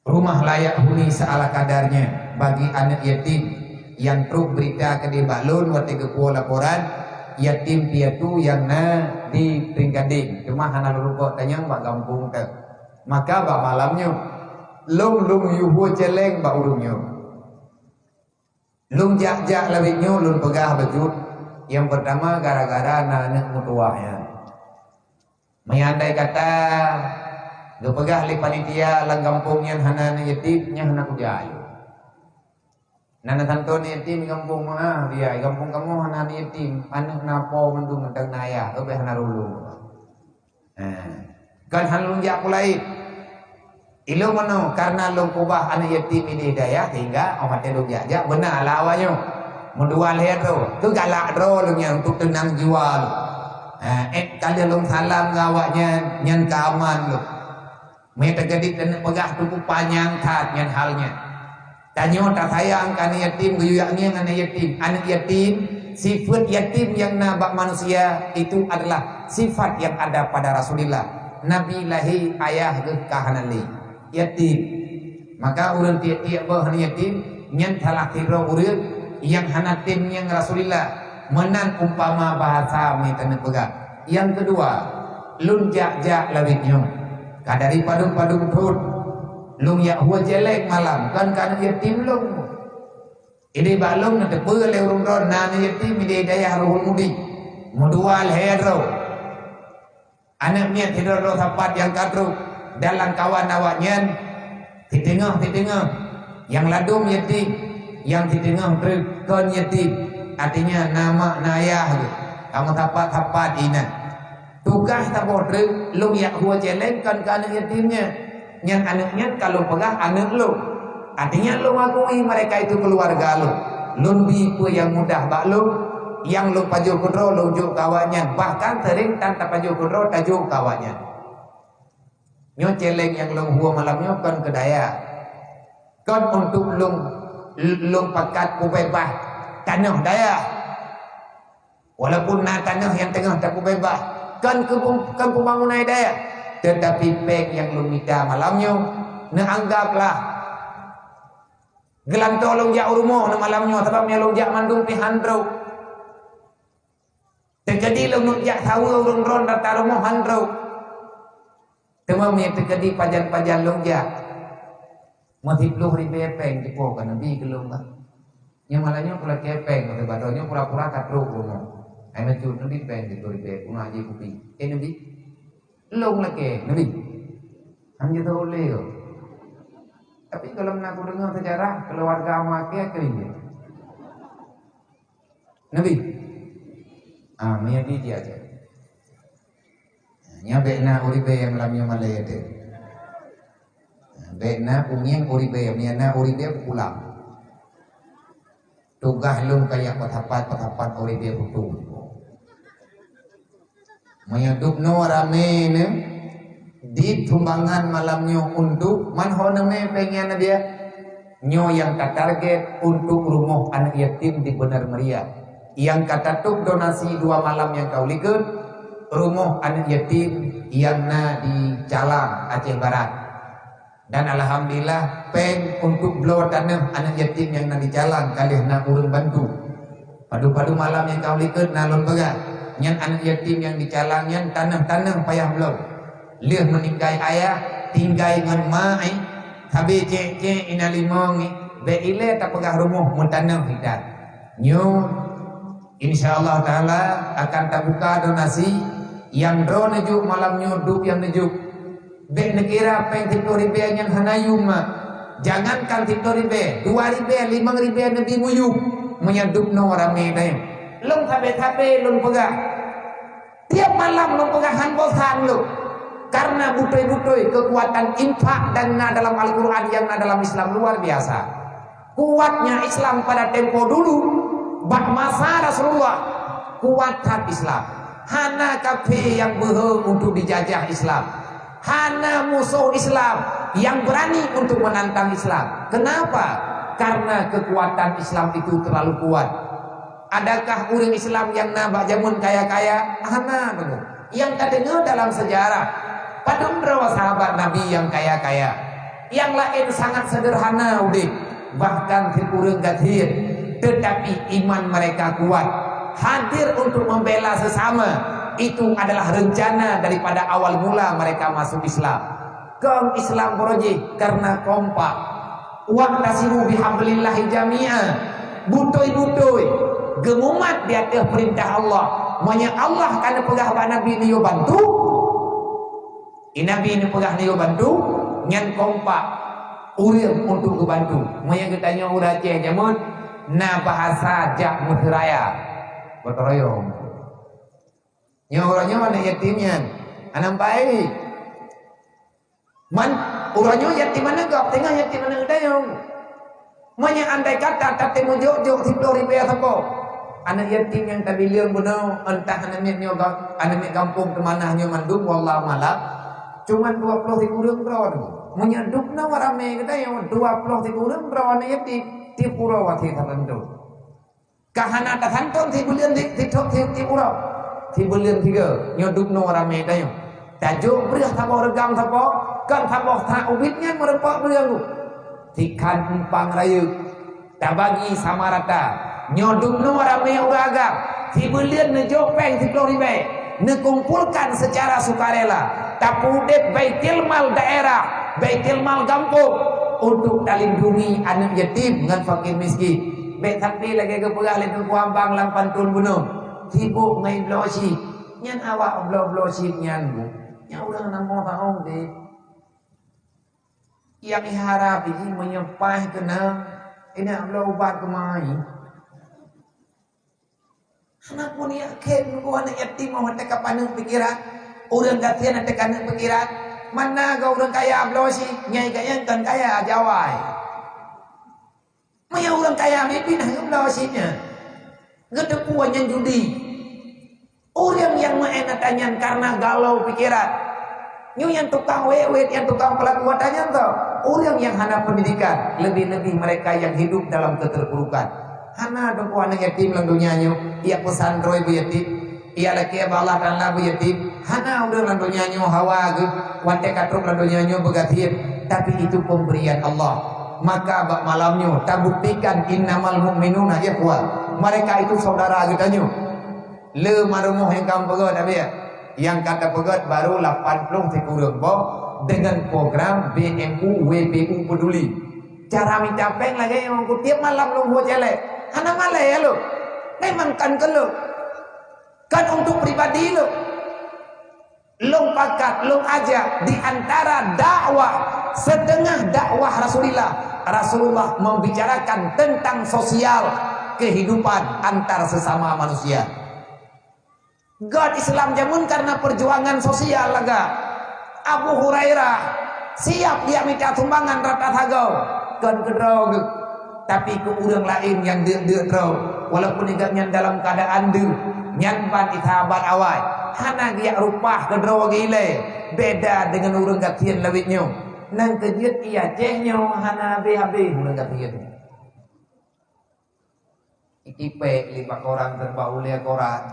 [SPEAKER 1] rumah layak huni seala kadarnya bagi anak yatim yang truk berita ke di balun waktu kepo laporan yatim piatu yang na di Pringgading cuma hana lupa tanya bak gampung maka bak malamnya lung yuhu celeng bak urungnya lung jak lawiknya lung pegah bejut. Yang pertama gara-gara anak mutuahnya menyandai kata gepegah li panitia lang kampungnya hana yatimnya hana kujayu nana tanton yatim kampung mah dia kampung kamu hana yatim anak napo mendung mentang naya obe hana rulung kan hanlung jak pulai ilo mano karena lung kubah anak yatim ini daya hingga omatnya lu jak benar lawanya mendual tu galak dro lu yang untuk tenang jual kali lu salam ngawaknya nyan keaman lu mereka jadi kena pegah tuku panjang tat nyan halnya tanyo tak sayang kan yatim guyaknya anak yatim sifat yatim yang nabak manusia itu adalah sifat yang ada pada Rasulullah. Nabi lahi ayah ke kahanali yatim. Maka urang tiap-tiap bahan yatim nyen talah tiro urang yang hanatim yang Rasulullah menan umpama bahasa mitane pegang. Yang kedua, lun jak-jak lawitnya. Kadari padung-padung pun lung yak hua jelek malam kan yatim lung. Ini balong nanti boleh urung ron nana yatim ini daya ruhul mudi mudual hero anaknya tidur roh sapat yang kadru dalam kawan awaknya di tengah yang ladum yatim yang di tengah kon yatim artinya nama nayah kamu tapat ina tugas tak boleh lung yak hua jelek kan anak yatimnya yang anaknya kalau pegang anak lu. Artinya lu ngakui mereka itu keluarga lu. Lu bipu yang mudah bak lu, yang lu paju kudro lu juk kawannya, bahkan sering tanpa paju kudro tajuk kawannya. Nyo celeng yang lu huwa malamnya kan kedaya. Kan untuk lu pakat kubebah tanah daya. Walaupun na tanah yang tengah tak kubebah, kan pembangunan daya. Tetapi pek yang lu minta malamnya, anggaplah gelam tolong jak rumah na malamnya sebab nya long jak mandung pi handro. Tekadi long nuk jak tahu urung ron data rumah handro. Temam nya tekadi pajan-pajan long jak. Mati puluh ribu peng dipo kan nabi kelong ba. Nya malanya pula kepeng ke badonya pura-pura katruk rumah. Ai maju nabi peng di ribu kuna aji kupi. Nabi long lagi nabi. Hanya tahu leo. Tapi kalau aku dengar sejarah keluarga Amakiyah kering Nabi mayati dia aja nyabekna uribe yang lamnya malaya de bekna umien uribe miana uribe pulang tugah lung kayak patapat uribe putu mayadukno ramene di tumbangan malamnya untuk manhoneme pengen dia nyo yang target untuk rumah anak yatim di Benar Meriah yang kata tuk donasi 2 malam yang kau lihat rumah anak yatim yang na di Calang Aceh Barat dan alhamdulillah peng untuk blow tanah anak yatim yang na di Calang kali na urang bantu padu-padu malam yang kau lihat nalon baga yang anak yatim yang di Calang yang tanah payah blow lihat meninggai ayah tinggai ngan mai tabe cek inalimongi be ile tak pegah rumah muntanam kita nyu insyaallah taala akan terbuka donasi yang dro nejuk malam nyudup yang nejuk be nekira peng 30 ribu yang hanayum jangankan 30 ribu 2 ribu 5 ribu nabi muyuk menyadup no rame dai lung tabe lung pegah tiap malam lung pegah hanbosan lu karena butoi-butoi kekuatan infak dan dalam Al-Quran yang dalam Islam luar biasa. Kuatnya Islam pada tempo dulu, bak masa Rasulullah, kuatan Islam. Hana kafe yang behe untuk dijajah Islam. Hana musuh Islam yang berani untuk menantang Islam. Kenapa? Karena kekuatan Islam itu terlalu kuat. Adakah orang Islam yang nabak jamun kaya-kaya? Hana benar. Yang terdengar dalam sejarah. Padahal berapa sahabat Nabi yang kaya-kaya, yang lain sangat sederhana udah, bahkan kurang gathir, tetapi iman mereka kuat, hadir untuk membela sesama. Itu adalah rencana daripada awal mula mereka masuk Islam. Kaum Islam proyek karena kompak. Waqtasimu bihablillahi jami'a. Butoi-butoi, gemumat di atas perintah Allah. Manya Allah karena pegah Nabi niyo bantu. Nabi ini pegah niyo bantu nyan kompak urim untuk kebantu moyang ketanya urah ceh jamun na bahasa jak mutraya bertoroyong nyoranya mana yatimnya anam baik man uranya yatim mana gap tengah yatim mana ketayong moyang andai kata tatemu jok-jok siplori bea sapo anak yatim yang tabiliang benar entah anak kampung kemana nyo mandung wallahu malam cuman 20 ribu ron menyaduk na warame kita yang 20 ribu ron yatim ti pura wati tertentu kahana tahanton ti bulian ti pura Ti belian tiga nyoduk no rame dayo. Tajuk beria tabo regam tabo kan tabo tak ubitnya merempak beliau. Tikan umpang raya tabagi sama rata nyoduk no rame uraga. Ti belian nejopeng ti ribe nekumpulkan secara sukarela tapudet baitil mal daerah baitil mal kampung untuk lindungi anak yatim dengan fakir miskin. Baik tapi lagi ke perah letu kuambang lang pantun gunung. Sibuk ngai blosi. Nyan awak blosi nyan bu. Yang udah namo tahu deh. Yang diharap ini menyepah kena. Ini ablo ubat kemai. Anak pun yakin gua anak yatim mau teka paneng pikiran. Orang gatian teka anak pikiran. Mana kau orang kaya blosi? Nyai kaya kan kaya jawai. Maya orang kaya ni pindah ke belah sini. Gede puannya judi. Orang yang mengenakannya karena galau pikiran. Nyu yang tukang wewet, yang tukang pelakuan tanya tau. Orang yang hana pendidikan, lebih-lebih mereka yang hidup dalam keterpurukan. Hana dong anak yatim lang dunia nyu. Ia pesan roy bu yatim. Ia laki Allah dan labu yatim. Hana udah lang dunia nyu hawa ge. Wante katruk lang dunia nyu begatir. Tapi itu pemberian Allah. Maka bak malamnya tak buktikan innamal mu'minuna ikhwah. Mereka itu saudara kita nyu. Le marumuh yang kamu pegot tapi ya. Yang kata pegot baru 80 sekurang bo dengan program BMU WPU peduli. Cara minta peng lagi yang aku tiap malam lu buat jelek. Hana malai ya lu. Memang kan ke lu. Kan untuk pribadi lu. Long pakat, long aja di antara dakwah setengah dakwah Rasulullah membicarakan tentang sosial kehidupan antar sesama manusia. God Islam jamun karena perjuangan sosial laga. Abu Hurairah siap dia minta sumbangan rata thagau kan kedrog. Tapi ke urang lain yang dia drog walaupun igaknya dalam keadaan de nyan ban itabat awai. Hana dia rupah kedrog gile beda dengan urang gatian lawitnya. Nang kejiat ia cehnya hana be-habe urang gatian. Ikipe 5 orang terbaulia koran.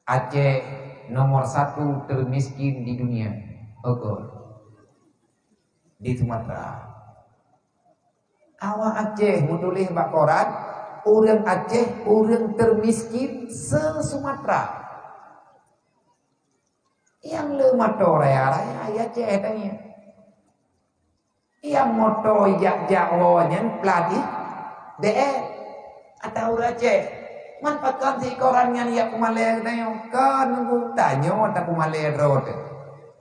[SPEAKER 1] Aceh nomor 1 termiskin di dunia. Oke. Di Sumatera. Awak Aceh mutulih bak koran, orang Aceh orang termiskin se-Sumatera. Yang lemato raya Aceh tanya. Yang moto jak-jakwonya pelatih atau Aceh. Manfaatkan si korannya ya kumalaya tanya. Kan nunggu tanya tak kumalaya road.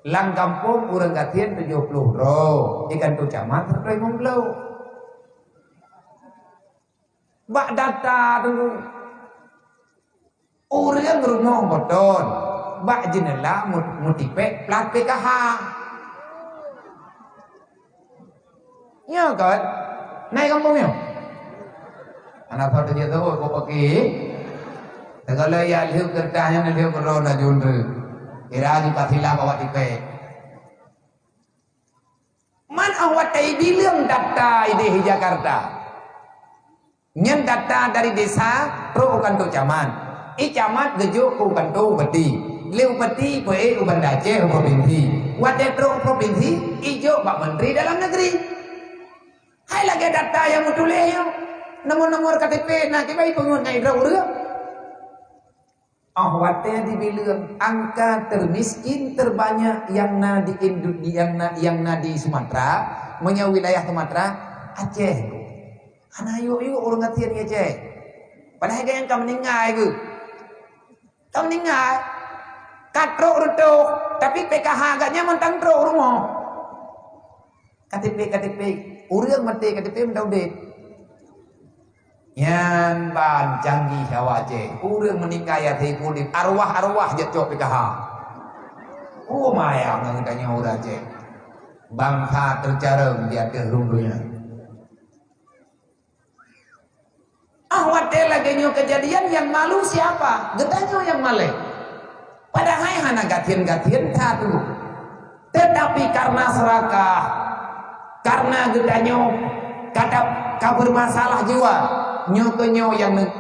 [SPEAKER 1] Lang kampung orang gatian 70 roh. Ikan tu camat terus mengbelau. Bak data tunggu. Orang rumah boton. Bak jenela mutipe plat PKH. Ya kan? Naik kampungnya. Anak tahu dia tahu kau pakai. Kalau ya lihat kertasnya lihat kerana jundu. Kira di pasilah bawa tipe. Man awak tay bilang data ide Jakarta. Nyen data dari desa pro kantor camat. Camat gejo ku kantor beti. Leu beti pe uban Aceh provinsi. Wate pro provinsi ijo Pak Menteri Dalam Negeri. Hai lagi data yang mutuleh yo. Nomor-nomor KTP nak kibai pengun ngai urang. Wate dibilang angka termiskin terbanyak yang di Sumatera, punya wilayah Sumatera Aceh. Ana yo orang ngatian Aceh. Padahal yang kamu ningai ke. Kamu ningai. Katrok ruto, tapi PKH agaknya mentang tro rumah. KTP urang mati KTP mendaudet. Yan ban canggih hawa Aceh. Urang menikah ya teh kulit arwah-arwah jatuh PKH. Mayang ngitanya urang Aceh. Bangsa tercareng di atas rumpunya. Wate lagi nyo kejadian yang malu siapa? Getanyo yang malek. Padahal hana gatian-gatian satu. Tetapi karena serakah, karena getanyo kata bermasalah jiwa. Nyokonyo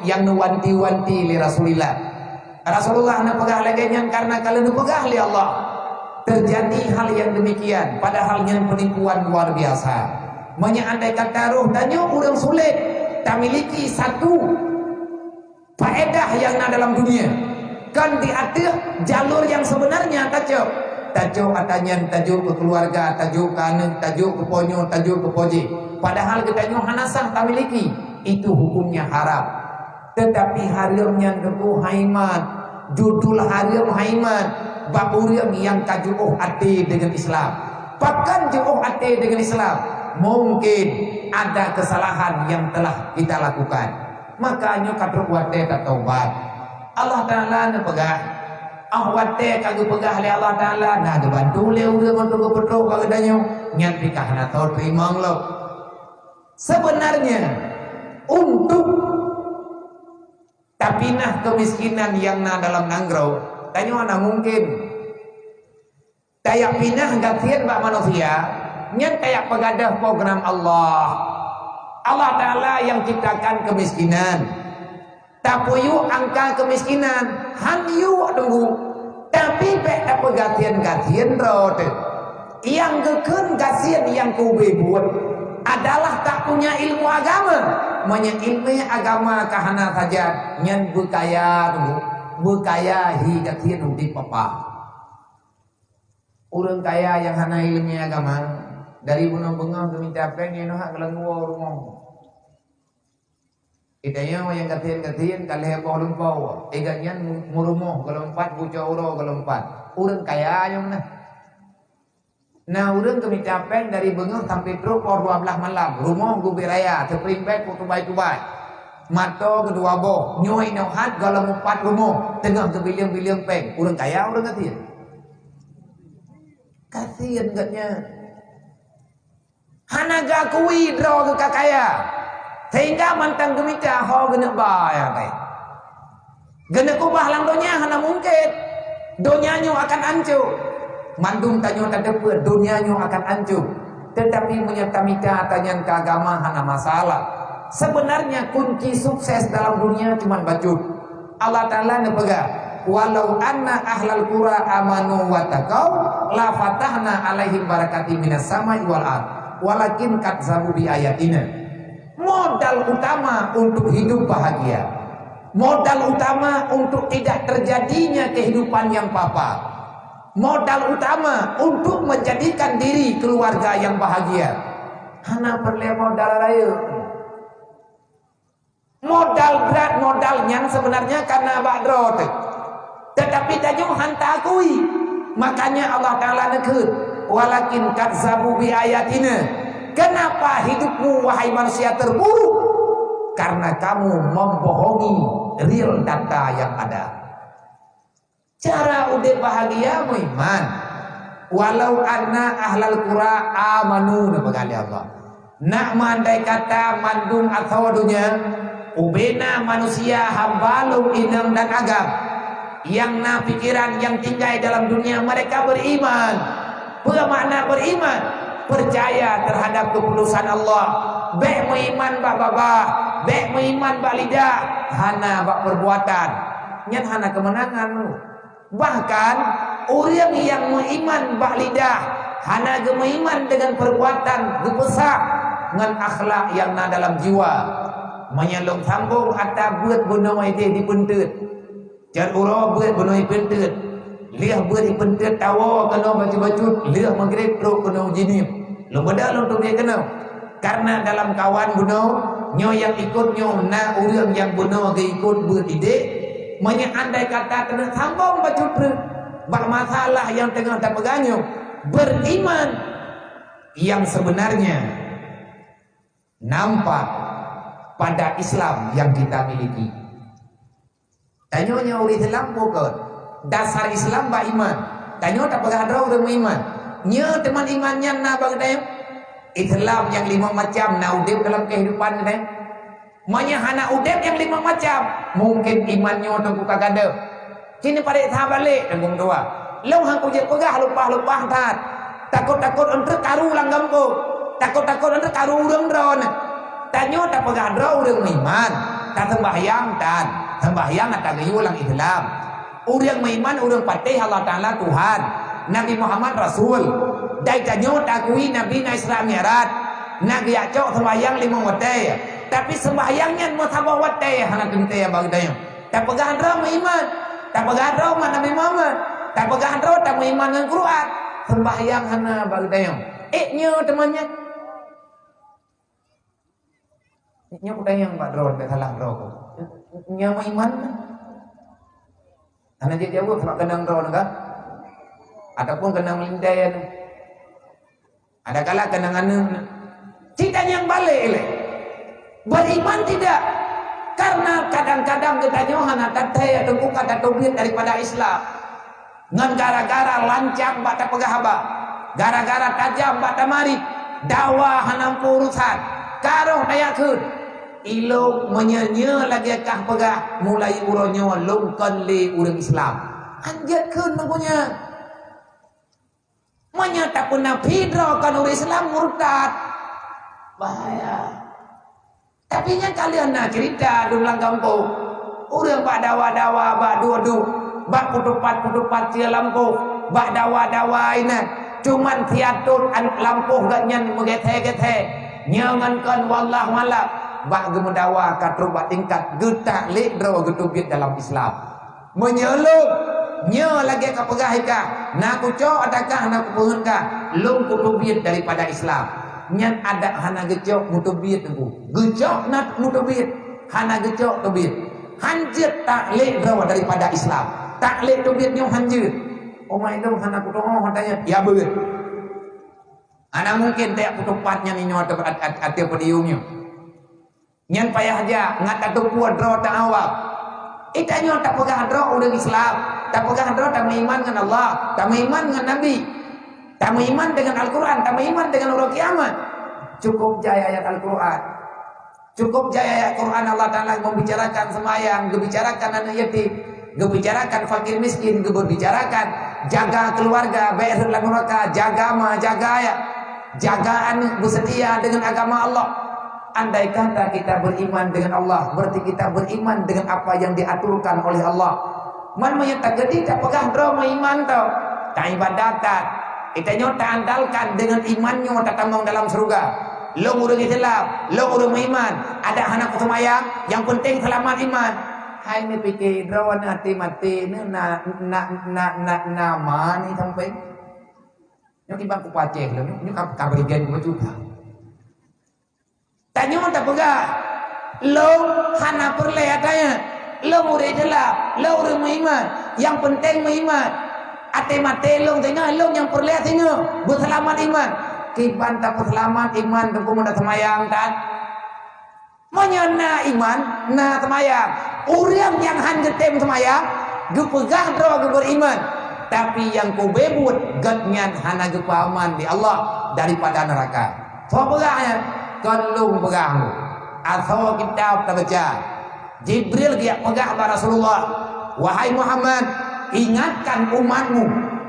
[SPEAKER 1] yang nuwanti-wanti li Rasulillah. Rasulullah na pegah lagi nyan karena kalau nu pegah li Allah terjadi hal yang demikian, padahal nyan penipuan luar biasa. Andai kata roh tanyo urang sulit tak miliki satu faedah yang na dalam dunia kan diatur jalur yang sebenarnya tajuk atanyan tajuk ke keluarga, tajuk ke anak, tajuk ke ponyo, tajuk ke poji, padahal kita nyo hanasah tak miliki, itu hukumnya haram. Tetapi harimnya geku haiman, judul harim haiman, baburim yang kajuh hati dengan Islam, bahkan juh hati dengan Islam, mungkin ada kesalahan yang telah kita lakukan, makanya kadruk wate tak taubat. Allah Ta'ala na pegah wate kagak pegah le Allah Ta'ala na ada bantu le urang untuk kepetrok kagadanyo nyan pikah na tau terima lo. Sebenarnya untuk tapinah kemiskinan yang na dalam nanggro tanyo ana mungkin kayak pinah gatian bak manusia nyan kayak pegadah program Allah Ta'ala yang ciptakan kemiskinan tapuyu angka kemiskinan hanyu tunggu tapi pek pegatian-gatian rot yang geken gasian yang kube buat adalah tak punya ilmu agama, ilmu agama kahana saja nyan bekaya tunggu bekaya hi gatian di papa urang kaya yang hana ilmu agama dari bunuh bengong ke minta pengen hak kelengua rumah itanya yang gatian kalau heboh lumpau eganyan murumoh kalau empat buca uro kalau empat urang kaya yang nah urang ke minta pengen dari bengong sampai truk por 12 malam rumah gue beraya terperimpet kutubai-tubai mato kedua boh nyoi nauhat kalau empat rumah tengah ke biliang-biliang peng urang kaya urang kasihan gatnya hanaga kui draw ke kakaya sehingga mantang gemita ho gena bayar teh gena kubah lang donya hana mungkin donyanyo akan hancur mandung tanyo tadepet donyanyo akan hancur tetapi menyertamika tanyan ke agama hana masalah. Sebenarnya kunci sukses dalam dunia cuma bacot. Allah Ta'ala nepegah walau anna ahlal qura amanu wa taqaw la fatahna alaihim barakati minas samai wal ard walakin kadzabu bi ayatina. Modal utama untuk hidup bahagia, modal utama untuk tidak terjadinya kehidupan yang papa, modal utama untuk menjadikan diri keluarga yang bahagia hana perlu modal raya. Modal berat modal yang sebenarnya karena badrot tetapi tajung hanta akui, makanya Allah Ta'ala nekut walakin kadzabu bi ayatina. Kenapa hidupmu wahai manusia terburuk? Karena kamu membohongi real data yang ada. Cara udah bahagia iman. Walau anna ahlal qura amanu nabagali Allah. Nak mandai kata mandung atau dunia ubena manusia hambalung inang dan agam yang na pikiran yang tinggal dalam dunia mereka beriman. Bermakna beriman percaya terhadap keputusan Allah, baik meiman bak babah, baik meiman bak lidah, hana bak perbuatan, nyat hana kemenangan. Bahkan orang yang meiman bak lidah, hana gemeiman dengan perbuatan gepesak dengan akhlak yang na dalam jiwa, menyelong sambung atau buat bunuh ide dipentut, jar uro buat bunuh dipentut. Liah beri pentet tawa kena baca-bacut, liah maghrib pro kena jinim. Lo bedal untuk dia kena. Karena dalam kawan bunuh, nyo yang ikut nyo na urang yang bunuh ke ikut beride, andai kata kena sambung bacut pre. Bak masalah yang tengah tak pegangnya beriman yang sebenarnya nampak pada Islam yang kita miliki. Tanyonya uri Islam pokok dasar Islam ba iman. Tanyo tak pegah ada orang iman. Nya teman imannya na bagdai Islam yang 5 macam na udip dalam kehidupan ni. Manya hana udip yang 5 macam. Mungkin imannya tu kagak ada. Kini pada tahap balik tanggung doa. Lau hang ku je pegah lupa-lupa tat. Takut-takut untuk karu langgam ko. Takut-takut untuk karu urang dron. Tanyo tak pegah ada orang iman. Tak sembahyang tan. Sembahyang atau gayu lang Islam. Urang beriman, urang patih Allah Ta'ala Tuhan, Nabi Muhammad Rasul. Dai tanyo takui Nabi na Isra Mi'raj. Nabi acok sembahyang 5 waktu. Tapi sembahyangnya mau sabah waktu hana kente ya bagi tayo. Tak pegahan roh beriman, tak pegahan roh Nabi Muhammad, tak pegahan roh tak beriman dengan Quran. Sembahyang hana bagi tayo. Nyo temannya. Nyo tanya Pak Roh, tak salah roh. Nyo beriman. Hana dia jawab sebab kenang roh enggak? Ataupun kenang melindai. Ada kala kenang anu. Tidak yang balik le. Beriman tidak. Karena kadang-kadang kita nyohana tatay atau kata tauhid daripada Islam. Ngan gara-gara lancang bata pegahaba. Gara-gara tajam bata mari. Dakwah hanam urusan. Karoh ayakun. Ilo menyenya lagi kah pegah. Mulai uronyo longkan li urang Islam. Anjatkan namanya. Menyata pun Nabi kan urang Islam murtad. Bahaya. Tapi yang kalian nak cerita dulang kampung, orang bak dawa-dawa, bak dua-dua, bak putupat-putupat cia lampu, bak dawa-dawa ini, cuman tiatur lampu gak nyan mengethe-gethe, nyangankan wallah malak, bak gemudawa katruk bak tingkat, getak lekdro getubit dalam Islam, menyeluk, nya lagi kapegahika, nak kucok adakah nak kupuhunka, lung kutubit daripada Islam. Nyan ada hana gecok mutubit aku. Gecok nak mutubit. Hana gecok tubit. Hanjir taklid rawa daripada Islam. Taklid tubit nyong hanjir. Oh my god, hana kutoh katanya. Ya beut. Ana mungkin tak putupatnya ni nyo ati pediumnya. Nyan payah aja ngata tu kuat rawa ta awak. Ita nyo tak pegang rawa urang Islam. Tak pegang rawa tak beriman dengan Allah, tak beriman dengan Nabi. Tak beriman dengan Al-Quran, tak beriman dengan orang kiamat. Cukup jaya ayat Al-Quran. Cukup jaya ayat Quran Allah Ta'ala membicarakan semayang, membicarakan anak yatim, membicarakan fakir miskin, membicarakan jaga keluarga, baik neraka, jaga ma, jaga ayat, jagaan bersetia dengan agama Allah. Andai kata kita beriman dengan Allah, berarti kita beriman dengan apa yang diaturkan oleh Allah. Man menyatakan tidak pegang drama iman tau, tak ibadatan. Kita nyota andalkan dengan imannya tak tambang dalam surga. Lo urang Islam, lo urang iman, ada anak semayang, yang penting selamat iman. Hai ni fikir rawan hati mati ni nama ni sampai. Yang tiba ku paceh lo ni kaberigen ku juga. Tanya tak pegah. Lo hana perle katanya. Lo urang Islam, lo urang iman, yang penting iman. Ate mate long tengah long yang perlihat tengah berselamat iman kiban tak berselamat iman tu pun semayang kan menyana iman na semayang orang yang hangetem semayang gepegang roh beriman tapi yang ku bebut gatnyan hana gepaman di Allah daripada neraka so pegahnya kalung pegang atau kitab tak baca Jibril dia pegah pada Rasulullah wahai Muhammad ingatkan umatmu,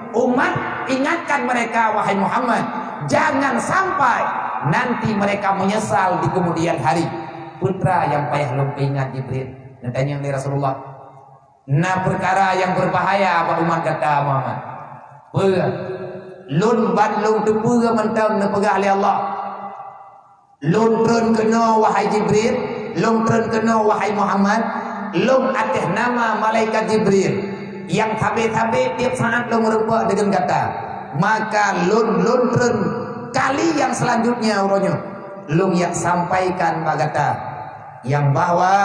[SPEAKER 1] umat ingatkan mereka wahai Muhammad, jangan sampai nanti mereka menyesal di kemudian hari. Putra yang payah lumpa ingat Jibril. Tanya oleh Rasulullah. Nah perkara yang berbahaya apa umat kata Muhammad. Lun ban lung tepu mentang nepegah oleh Allah. Lun trun kena wahai Jibril, lun trun kena wahai Muhammad, lun atas nama malaikat Jibril. Yang tabe-tabe tiap saat lo merupa dengan kata maka lun kali yang selanjutnya uronyo lung yang sampaikan bagata yang bahwa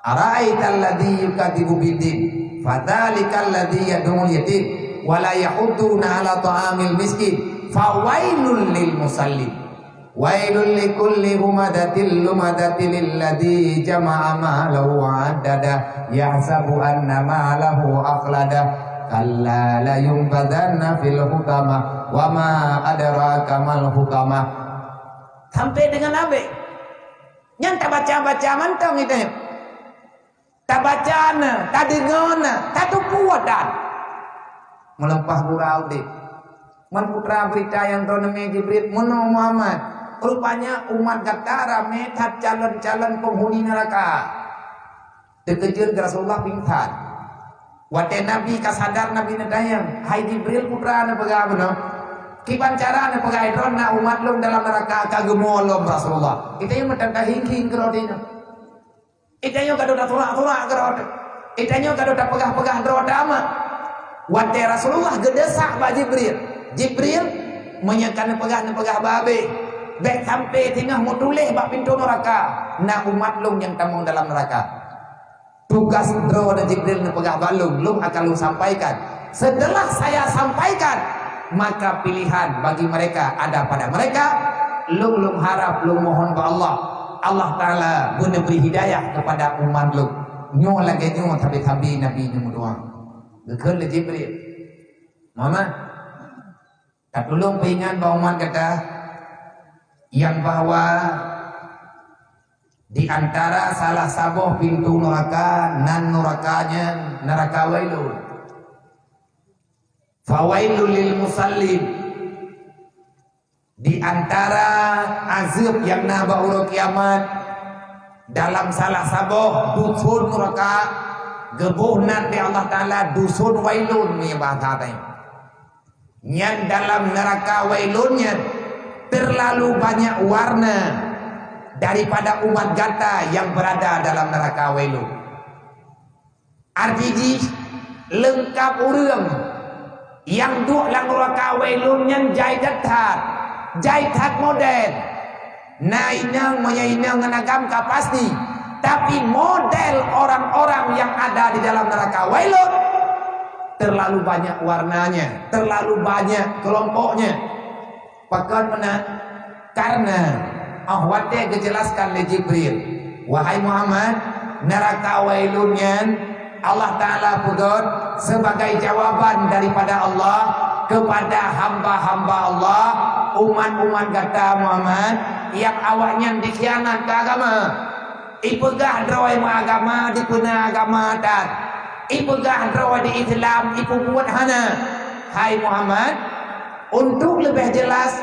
[SPEAKER 1] ara'aital ladzi yukadzibu biddin fadzalikal ladzi yad'ul yatim wala yahudduna ala ta'amil miskin fawailul lil musallin wailul likulli humadatil lumadatil alladzi jama'a malahu 'addada yahsabu anna malahu akhlada kalla la yunbadanna fil hutama wa ma adraka mal hutama sampai dengan abe yang tak baca-baca mantong itu tak bacana tak dengana tak tu puadan melempah gurau deh man putra berita yang toneme Jibril mono Muhammad rupanya umat kata rame calon-calon penghuni neraka. Terkejut Rasulullah pingsan. Wate Nabi kasadar Nabi nadayang. Hai Jibril putra na pegah benar. Kiban cara na pegah idron na umat lum dalam neraka kagemolom Rasulullah. Kita yang mentang hingking kerodina. Kita yang kado tolak kerod. Kita yang kado pegah-pegah kerodama. Wate Rasulullah gedesak ba Jibril. Jibril menyekan pegah babe. Bek sampai tengah mau tulis bak pintu neraka. Na umat lum yang tamung dalam neraka. Tugas Dro dan Jibril nepegah balung, lum akan lum sampaikan. Setelah saya sampaikan, maka pilihan bagi mereka ada pada mereka. Lum harap, lum mohon ke Allah. Allah Ta'ala guna beri hidayah kepada umat lum. Nyo lagi nyo tabi-tabi Nabi nyo doang. Gekal le Jibril. Mama, tak tolong peringat bahawa umat kata yang bahwa di antara salah sabuh pintu neraka nan nerakanya neraka wailun. Fawailul lil musallin. Di antara azab yang naba uro kiamat dalam salah sabuh dusun neraka gebuh nan di Allah Taala dusun wailun ni bahasa tadi. Yang dalam neraka wailunnya terlalu banyak warna daripada umat gata yang berada dalam neraka wailun. RPG lengkap urang yang duduk dalam neraka wailun yang jaitat model. Nah inang menyainang ngenagam pasti. Tapi model orang-orang yang ada di dalam neraka wailun terlalu banyak warnanya, terlalu banyak kelompoknya. Pakan mana? Karena ahwatnya dijelaskan oleh Jibril. Wahai Muhammad, neraka wailunnya Allah Ta'ala pegot sebagai jawaban daripada Allah kepada hamba-hamba Allah, umat-umat kata Muhammad yang awaknya dikhianat ke agama. Ipegah drawai agama dipuna agama dan ipegah drawai di Islam ipu buat hana. Hai Muhammad, untuk lebih jelas,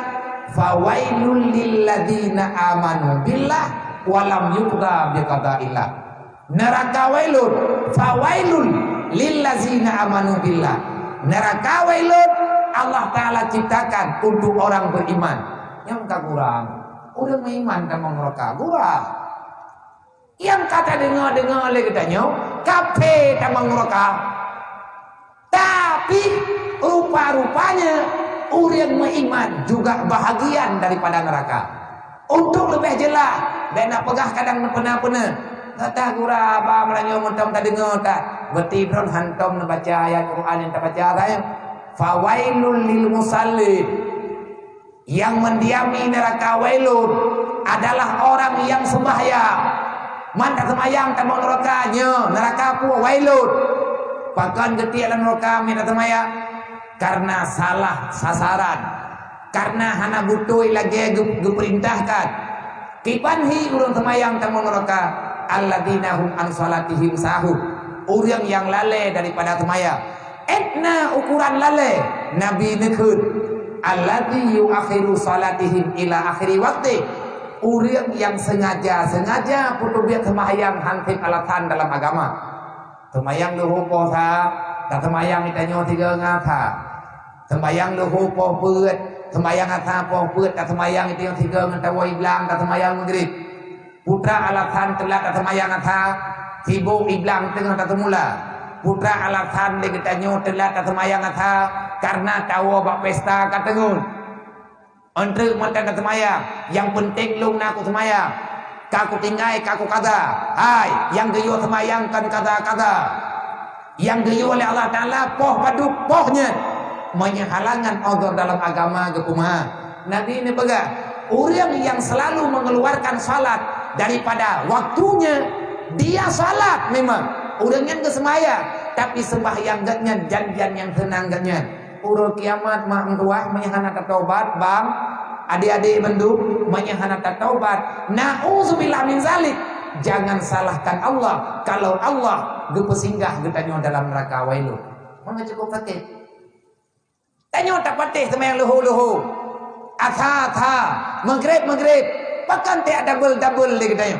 [SPEAKER 1] fawailul lilladzina amanu billah walam yuqda biqada'illah. Neraka wailun, fawailul lilladzina amanu billah. Neraka wailun Allah Ta'ala ciptakan untuk orang beriman. Yang tak kurang, orang beriman sama neraka kurang. Yang kata dengar oleh katanya kafe sama neraka. Tapi rupa-rupanya orang beriman juga bahagian daripada neraka. Untuk lebih jelas, dan nak pegah kadang pernah. Kata gura apa melanyo mentom tak dengar tak. Berarti bron hantom nak baca ayat Quran yang tak baca saya. Fawailul lil musallin. Yang mendiami neraka wailun adalah orang yang sembahyang. Man tak sembahyang tak mau nerakanya, neraka pu wailun. Pakan getik dalam neraka min tak sembahyang. Karena salah sasaran, karena hana butuh lagi diperintahkan. Kipanhi urang semayang tamu neraka, alladzina hum an salatihim sahun. Urang yang lalai daripada semayang. Etna ukuran lalai Nabi nekut alladzi yuakhiru salatihim ila akhiri waktu. Urang yang sengaja putu biar semayang hantip alatan dalam agama. Semayang luhu posa, tak semayang itanya tiga ngata. Sembayang luhu poh peut, sembayang ata poh peut, tak sembayang itu yang tiga ngatawa iblang, tak sembayang maghrib. Putra alatan telah tak sembayang ata, sibuk iblang tengah tak semula. Putra alatan dia katanya telah tak sembayang ata, karena tahu bak pesta katengun. Entre mata tak sembayang, yang penting lung nak aku sembayang. Kaku tinggai, kaku kata, hai, yang geyo sembayang kan kata-kata. Yang geyo oleh Allah Ta'ala poh paduk pohnya. Menyehalangan odor dalam agama kekumaha. Nabi ini pegah orang yang selalu mengeluarkan salat daripada waktunya. Dia salat memang orangnya ke semaya, tapi sembahyang gatnya janjian yang tenang gatnya. Urut kiamat mak mentuah menyahana taubat bang adik-adik bendu menyahana taubat. Nauzubillah min zalik. Jangan salahkan Allah kalau Allah gepesinggah getanya dalam neraka wailun. Mana cukup sakit. Tanya tak patih sama yang luhu-luhu. Atha, maghrib. Bahkan tak double dia katanya.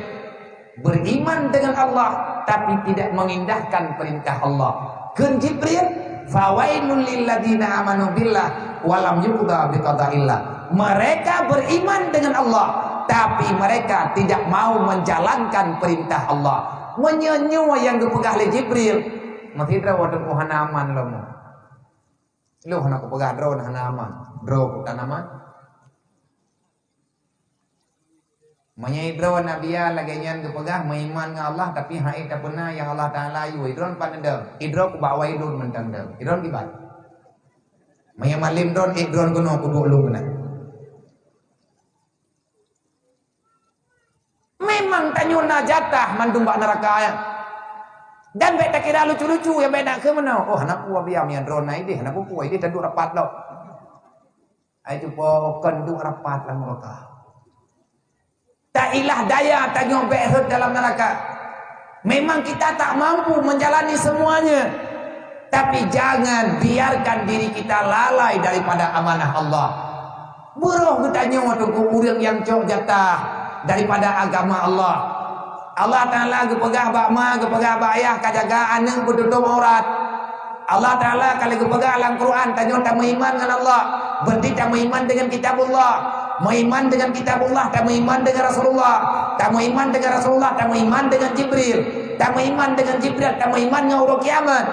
[SPEAKER 1] Beriman dengan Allah tapi tidak mengindahkan perintah Allah. Keun Jibril fawailul lil ladzina amanu billah wa lam yuqda biqada'illah. Mereka beriman dengan Allah, tapi mereka tidak mau menjalankan perintah Allah. Menyenyu yang dipegah oleh Jibril. Masih draw wadon hana aman lo mo. Lo hana ko pegah draw hana aman. Draw ko aman. Menyai draw nabiya laganya dipegah meiman dengan Allah tapi hai tak pernah yang Allah Taala yu idron panendem. Idro ku bawa idron mentandem. Idron kibat. Menyai malim dron idron kuno kudu lu kena. Memang tanyuna jatah mandumbak neraka ya. Dan baik tak kira lucu-lucu yang baik nak ke mana? Oh anak gua biar yang drone naik deh, anak gua ini tanduk rapat lo. Itu pokon duk rapat lah mereka. Tak ilah daya tanya baik dalam neraka. Memang kita tak mampu menjalani semuanya. Tapi jangan biarkan diri kita lalai daripada amanah Allah. Buruh kita tanya waktu orang yang cok jatah daripada agama Allah. Allah Ta'ala gepegah bak ma, gepegah bak ayah, kajaga anak bertutup aurat. Allah Ta'ala kalau gepegah dalam Quran, tanya tak beriman dengan Allah, berarti tak beriman dengan kitabullah. Beriman dengan kitabullah, tak beriman dengan Rasulullah. Tak beriman dengan Rasulullah, tak beriman dengan Jibril. Tak beriman dengan Jibril, tak beriman dengan hari kiamat.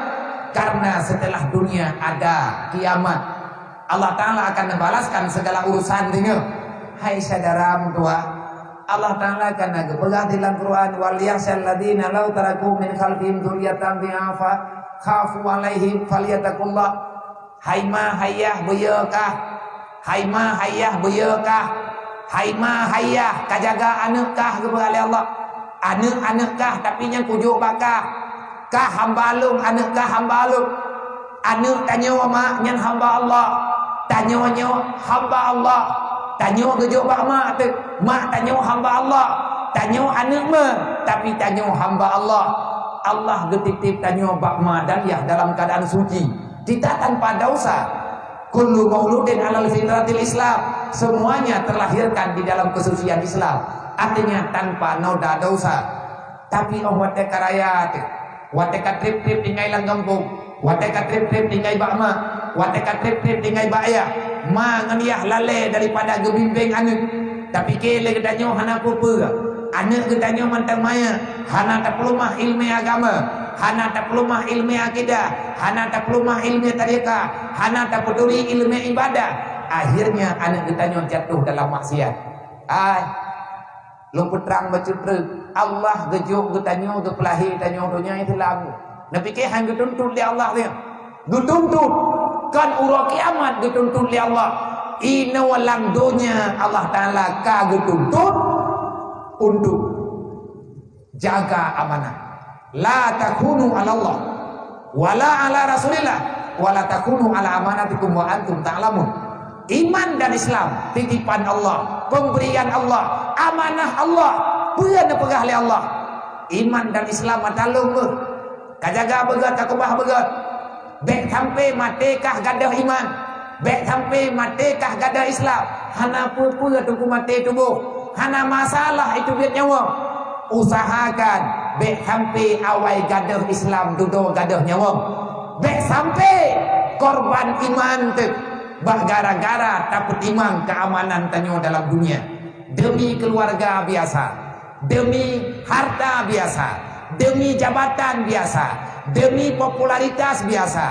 [SPEAKER 1] Karena setelah dunia ada kiamat, Allah Ta'ala akan membalaskan segala urusan dengan. Hai saudara tua, Allah Ta'ala akan berpegang dalam Quran wal yakhshal ladzina law taraku min khalfihim dzurriyyatan dhi'afa khafu 'alaihim falyattaqullah. Hai ma hayah buyakah, hai ma hayah buyakah, hai ma hayah kajaga anukkah kepada Allah. Anak-anukkah tapi yang kujuk bakah kah hamba alum, anukkah hamba alum. Anak tanya mak nyan hamba Allah, tanya hamba Allah. Tanya gejuk bak mak tu, mak tanya hamba Allah, tanya anak mak, tapi tanya hamba Allah. Allah getitip tanya bak mak dan ya dalam keadaan suci, tidak tanpa dosa. Kullu mauludin alal fitratil Islam, semuanya terlahirkan di dalam kesucian Islam, artinya tanpa noda dosa. Tapi orang wate karaya tu, wate katrip-trip tinggal lang kampung, wate katrip-trip tinggal bak mak, wate katrip-trip tinggal bak ayah. Ma nganiah lale daripada gebimbing anak. Tapi kele kedanyo hana apa-apa. Anak kedanyo mantang maya, hana tak pelumah ilmu agama, hana tak pelumah ilmu akidah, hana tak pelumah ilmu tarekat, hana tak peduli ilmu ibadah. Akhirnya anak kedanyo jatuh dalam maksiat. Lu putrang bacutra Allah gejuk kedanyo gepelahi tanyo dunia itu lagu. Nabi ke hang getuntut li Allah dia. Getuntut kan urang kiamat dituntut oleh Allah. Ina walang dunia Allah Ta'ala kagak tuntut untuk jaga amanah. La takunu ala Allah wala ala Rasulillah wala takunu ala amanatikum wa antum ta'lamun. Iman dan Islam titipan Allah, pemberian Allah, amanah Allah, bukan dipegah oleh Allah. Iman dan Islam matalung kajaga begat kakubah begat. Bek sampai matekah gadah iman, bek sampai matekah gadah Islam. Hana pura-pura tunggu mati tubuh, hana masalah itu biar nyawa. Usahakan bek sampai awal gadah Islam duduk gadah nyawa. Bek sampai korban iman tu, bah gara-gara dapat iman keamanan tanyo dalam dunia. Demi keluarga biasa, demi harta biasa, demi jabatan biasa, demi popularitas biasa,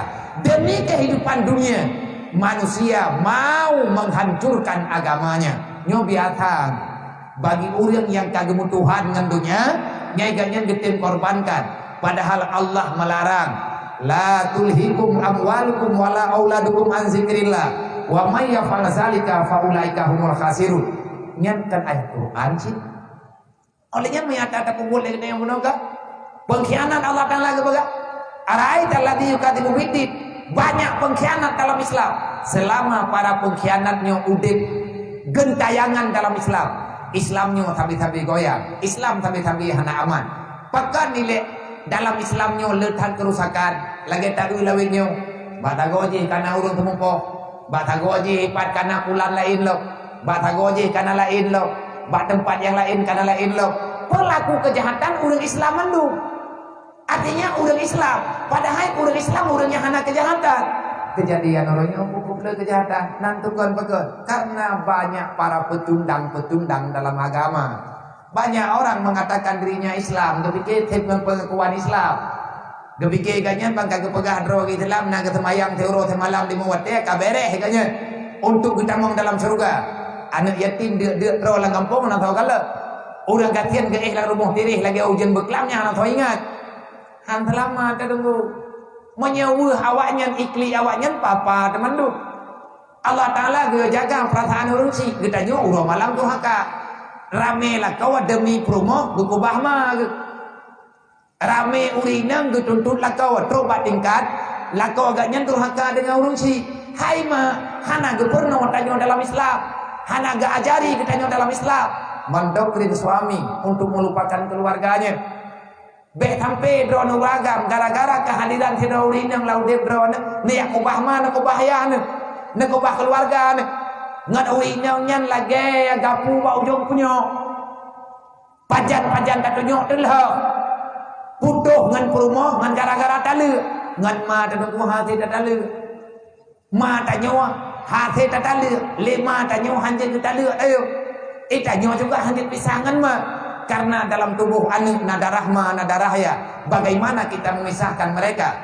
[SPEAKER 1] demi kehidupan dunia, manusia mau menghancurkan agamanya. Nyo biasa bagi orang yang kagum Tuhan dengan dunia, nyai ganyan getem korbankan. Padahal Allah melarang, la tulhikum amwalukum wala auladukum an zikrillah wa may yaf'al zalika fa ulaika humul khasirun. Nyankan ayat Quran sih. Olehnya menyatakan kumpul dengan yang menogak pengkhianat Allah Ta'ala kepada Ara'aita alladzi yukadzibu biddin. Banyak pengkhianat dalam Islam. Selama para pengkhianatnya udip gentayangan dalam Islam, Islamnya tabi-tabi goyang, Islam tabi-tabi hana aman. Pakan nilai dalam Islamnya letak kerusakan, lagi tak ulawinnya. Batagoji karena urung temumpo, batagoji ipat karena pulan lain lo, batagoji karena lain lo, bat tempat yang lain karena lain lo. Pelaku kejahatan orang Islam mendung. Artinya orang Islam Padahal orang Islam orangnya hana kejahatan. Kejadian orangnya pukul kejahatan nantukan pegot karena banyak para pecundang-pecundang dalam agama. Banyak orang mengatakan dirinya Islam, kepikir pengakuan Islam. Kepikir ganyan bang kagak pegah dro Islam nak semayang teuro semalam di muat dia kabereh ganyan untuk ditamong dalam surga. Anak yatim dia dro lang kampung nak tahu kalau orang katian ke lah rumah tirih lagi ujian beklamnya nak tahu ingat. Han lama tak tunggu. Menyewuh awaknya ikli awaknya papa teman tu. Allah Taala dia jaga perasaan orang si kita nyo urang malam tu haka. Rame lah kau demi promo gukubah mah. Rame urinang dituntut lah kau trobat tingkat lah kau agaknya tu haka dengan orang si. Hai mah hana gepurno tanyo dalam Islam. Hana ga ajari kita nyo dalam Islam. Mendoktrin suami untuk melupakan keluarganya. Bek sampai drone ragam gara-gara kehadiran hidroulin yang laudep drone ni aku bahma nak bahaya nak bah keluarga ni ngan ulinnya nyan lagi gapu ba ujung punya pajan tak tunjuk telah putuh ngan perumoh ngan gara-gara talu ngan ma tak ku hati tak talu ma tak nyawa hati tak talu lima tak nyawa hanjin talu ayo tak nyawa juga hanjin pisangan ma. Karena dalam tubuh anak nada rahma nada rahya, bagaimana kita memisahkan mereka?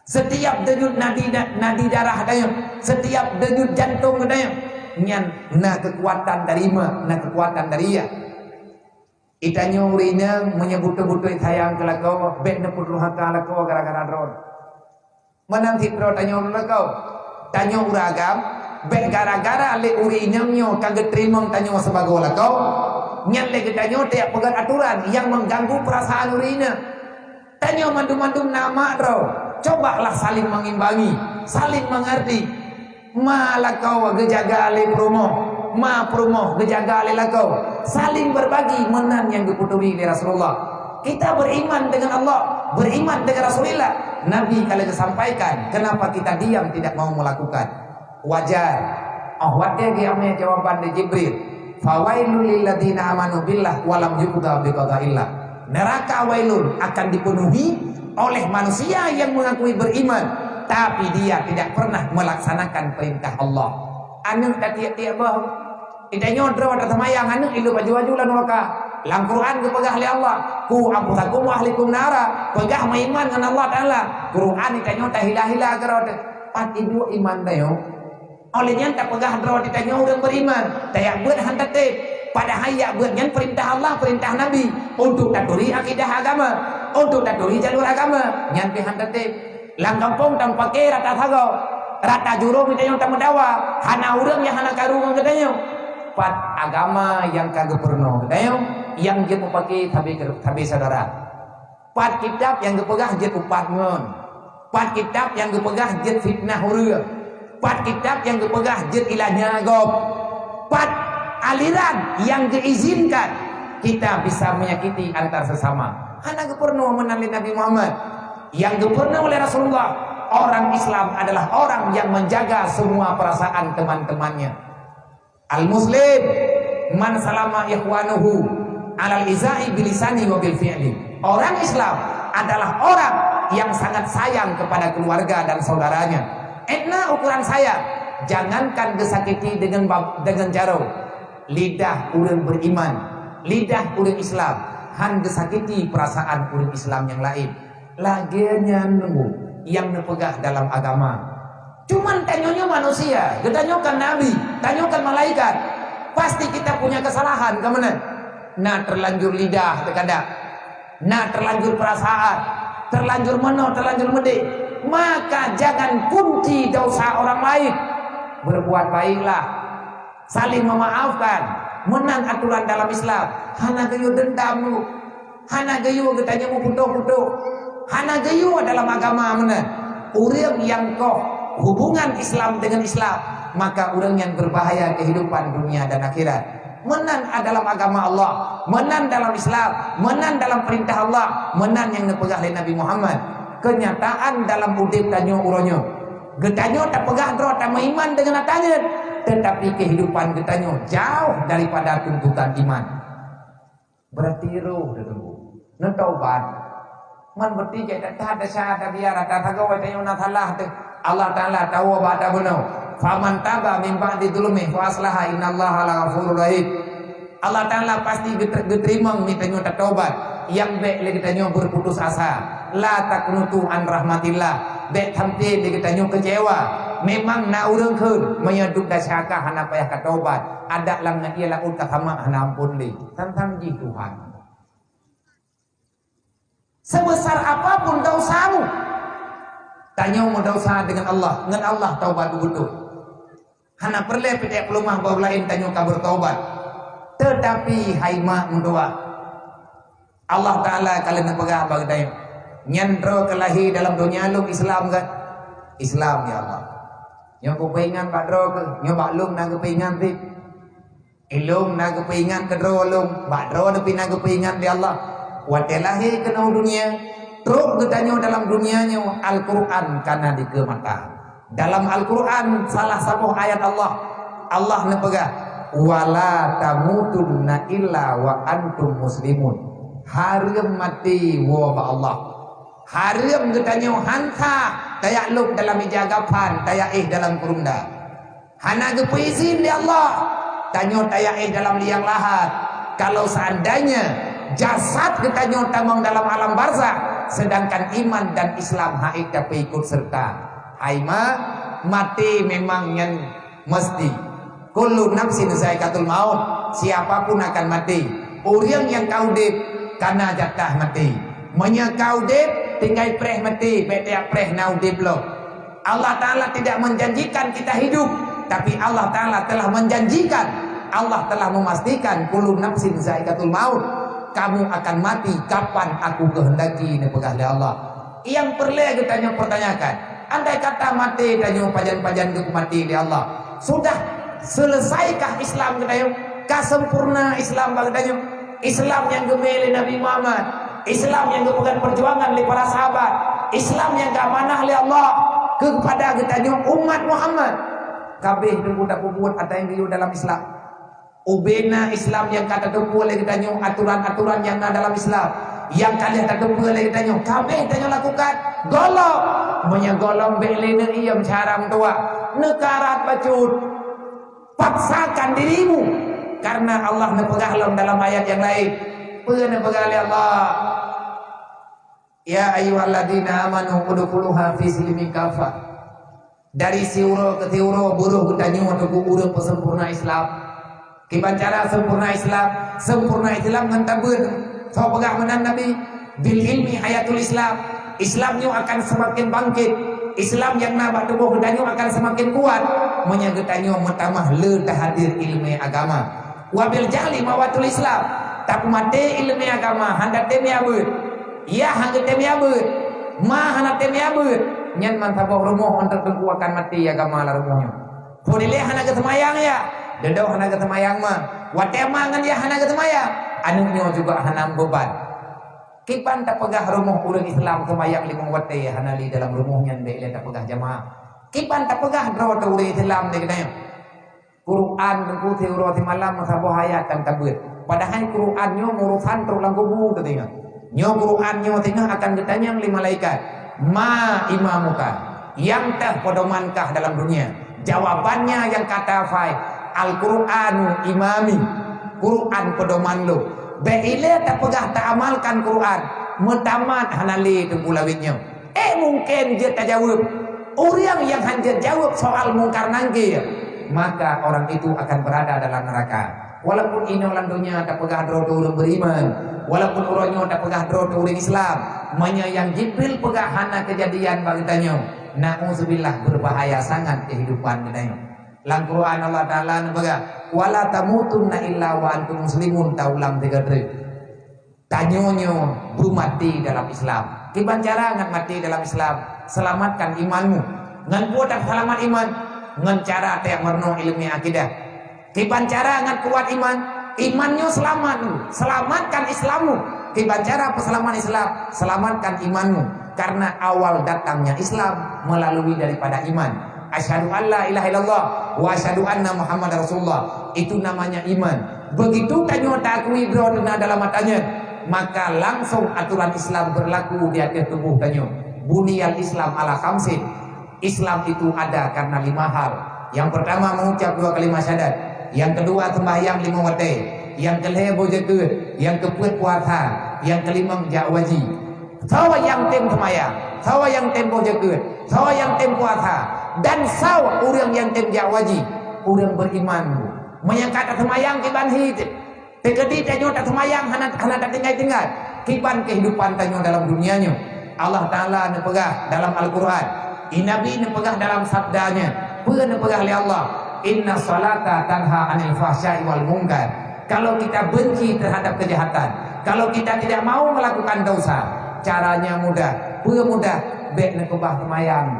[SPEAKER 1] Setiap denyut nadi darah daya, setiap denyut jantung daya, nyan na kekuatan dari na kekuatan dari ya. Itanya urina menyebut-sebut sayang kelakau, bet na putru haka lakau gara-gara drone. Menang hitro tanya lakau, tanya uragam, bet gara-gara le urina nyo kagak terima tanya sebagai lakau. Nyan lagi tanya tiap pegang aturan yang mengganggu perasaan urina. Tanya mandum-mandum nama bro. Cobalah saling mengimbangi, saling mengerti. Ma lakau gejaga le promo, ma promo gejaga le lakau. Saling berbagi menan yang diputuri oleh Rasulullah. Kita beriman dengan Allah, beriman dengan Rasulullah. Nabi kalau disampaikan, kenapa kita diam tidak mau melakukan? Wajar. Wajar dia punya jawaban dari Jibril. Fawailul lil ladzina amanu billah walam yuqda biqadaillah. Neraka wailun akan dipenuhi oleh manusia yang mengakui beriman tapi dia tidak pernah melaksanakan perintah Allah. Anu tiap-tiap bah. Tidak nyodro ada semayang anu ilu baju-baju lan neraka. Lang Quran ku pegah li Allah. Ku ampusakum wa ahlikum nara. Pegah maiman dengan Allah Taala. Quran tidak nyota hilah-hilah garot. Pati dua iman dayo. Olehnya tak pegah draw ditanya orang beriman tak buat hantate padahal ya buatnya perintah Allah perintah Nabi untuk taturi akidah agama untuk taturi jalur agama nyan pi hantate lang kampung tanpa ke rata thago rata jurung ditanya tamu dawa hana urang yang hana karungan katanya pat agama yang kagak pernah katanya yang dia pakai tabi saudara pat kitab yang dipegah jet upat ngon pat kitab yang dipegah jet fitnah huruf pat kitab yang dipegah jet ilahnya gob pat aliran yang diizinkan kita bisa menyakiti antar sesama hana pernah menali Nabi Muhammad yang pernah oleh Rasulullah orang Islam adalah orang yang menjaga semua perasaan teman-temannya al muslim man salama ikhwanuhu alal izai bilisani wa bil fi'li orang Islam adalah orang yang sangat sayang kepada keluarga dan saudaranya. Etna ukuran saya jangankan disakiti dengan jaro lidah urang beriman lidah urang Islam han disakiti perasaan urang Islam yang lain laginya nunggu yang nepegah dalam agama cuman tanyonya manusia getanyokan nabi tanyokan malaikat pasti kita punya kesalahan kemana nah terlanjur lidah terkadang nah terlanjur perasaan terlanjur meno terlanjur mede maka jangan kunci dosa orang lain berbuat baiklah saling memaafkan menang aturan dalam Islam hana gayu dendam lu hana gayu katanya mau putuh-putuh hana gayu dalam agama mana urang yang kok hubungan Islam dengan Islam maka urang yang berbahaya kehidupan dunia dan akhirat menang dalam agama Allah menang dalam Islam menang dalam perintah Allah menang yang dipegah oleh Nabi Muhammad kenyataan dalam udip tanyo uronyo getanyo tak pegah dro tak iman dengan atanya tetapi kehidupan getanyo jauh daripada tuntutan iman berarti roh datang nentaubat Man bertiga tak ada syahada biar ada tagawa tayo na salah tu. Allah Taala tahu ba'da bunau. Faman taba min ba'di dzulmi fa aslaha innallaha laghafurur rahim. Allah Taala pasti geterima minta tak taubat. Yang baik lagi tanyo berputus asa. La taknutu an rahmatillah. Baik tamtin lagi tanyo kecewa. Memang na urang keun menyaduk dasyaka hana payah ka taubat. Ada lang na ialah utama hana ampun li. Tentang ji Tuhan. Sebesar apapun dosamu, tanya mau dosa dengan Allah taubat betul. Hana perlu pete pelumah bau lain tanya kabur taubat. Tetapi haima mendoa. Allah Taala kalian pegah bagdai. Nyandro kelahi dalam dunia lu Islam kan? Islam ya Allah. Nyo kepingan badro ke, nyo baklum na kepingan ti. Ilum na kepingan kedro lum, badro na pinang kepingan di Allah. Watelahi kena dunia teruk getanyo dalam dunianya Al-Quran karena dikemata dalam Al-Quran salah satu ayat Allah nepegah wala tamutunna illa wa antum muslimun haram mati wa Allah haram getanyo hanta tayak luk dalam ijagapan tayak dalam kurunda hana gepuizin di Allah tanyo tayak dalam liang lahat kalau seandainya jasad kita nyotamang dalam alam barzah sedangkan iman dan Islam haid tapi ikut serta haima mati memang yang mesti kullu nafsin zaikatul maut siapapun akan mati orang yang kaudip karena jatah mati menyekaudip tinggal preh mati betiak preh naudip lo Allah Ta'ala tidak menjanjikan kita hidup tapi Allah Ta'ala telah menjanjikan Allah telah memastikan kullu nafsin zaikatul maut kamu akan mati kapan aku kehendaki ini pegah oleh Allah. Yang perlu kita pertanyakan, andai kata mati dan pajan-pajan ke mati di Allah, sudah selesaikah Islam kita yuk? Kasempurna Islam bagdanya? Islam yang gemeli Nabi Muhammad, Islam yang kepegang perjuangan oleh para sahabat, Islam yang keamanah oleh Allah kepada kita umat Muhammad. Kabeh budak buat ada yang di dalam Islam. Ubena Islam yang kata tempuh oleh kita aturan-aturan yang ada dalam Islam yang kalian tak tempuh oleh kita kami tanya lakukan golong menyegolong belena ia cara mentua nekarat bacut paksakan dirimu karena Allah nepegah dalam ayat yang lain pernah pegah oleh Allah ya ayyuhalladzina amanu udkhuluha fi silmi kafah dari siuro ke tiuro buruh kita untuk urang pesempurna Islam kiban cara sempurna Islam ngantabun so pegah menan Nabi bil ilmi hayatul Islamnya akan semakin bangkit Islam yang nabak tubuh gedanyo akan semakin kuat menyagetanyo metamah le hadir ilmu agama wabil jali mawatul Islam tak mate ilmu agama handa temiabut ya handa temiabut ma handa temiabut nyan man tabok rumoh untuk akan mati agama la rumohnya podile hana kesemayang ya dedau hana ketemayang mah watemangan ya hana ketemayang anunya juga hana beban kipan tak pegah rumah urang Islam kemayang limang wate hana li dalam rumahnya ndek le tak pegah jamaah kipan tak pegah draw ta urang Islam dek dayo Quran ku teuro ti malam sabo hayat kan tabut padahal Quran nyo urusan terulang kubu katanya nyo Quran nyo tengah akan ditanya oleh malaikat ma imamuka yang teh podomankah dalam dunia jawabannya yang kata fai Al-Quran imami Quran pedoman lu beile tak pegah tak amalkan Quran mutamat hanali tengkulawitnya mungkin dia tak jawab orang yang hanya jawab soal mungkar nangkir maka orang itu akan berada dalam neraka walaupun ini orang dunia tak pegah drodo orang beriman walaupun orangnya tak pegah drodo orang Islam menyayang Jibril pegah hana kejadian bagitanya na'udzubillah berbahaya sangat kehidupan kita Lang Quran Allah Ta'ala nabaga wala tamutunna illa wa antum muslimun taulang 3 tanyonyo mati dalam Islam kiban cara ngan mati dalam Islam selamatkan imanmu ngan kuat selamat iman ngan cara teh merno ilmu akidah kiban cara ngan kuat imannya selamatkan Islammu kiban cara peselaman Islam selamatkan imanmu karena awal datangnya Islam melalui daripada iman asyhadu alla ilaha illallah wa asyhadu anna Muhammad Rasulullah itu namanya iman begitu tanyo takwi drona dalam matanya maka langsung aturan Islam berlaku di atas tubuh tanyo. Buniyal Islam ala khamsin. Islam itu ada karena 5 hal. Yang pertama mengucap 2 kalimat syahadat. Yang kedua sembahyang 5 waktu. Yang kelima bojagut. Yang keempat puasa. Yang kelima jak wajib. Sawa yang tem sembahyang, sawa yang tem bojagut, sawa yang tem puasa, dan sawa orang yang tem jak wajib. Orang beriman menyangka sembahyang kiban hit. Tegedi tanyo tak sembahyang hana tak tinggal. Kiban kehidupan tanyo dalam dunianya. Allah Taala nepegah dalam Al-Qur'an. Nabi nepegah dalam sabdanya. Pernah nepegah oleh Allah. Inna salata tanha anil fahsya'i wal munkar. Kalau kita benci terhadap kejahatan, kalau kita tidak mau melakukan dosa, caranya mudah, mudah, baik nak kubah semayang.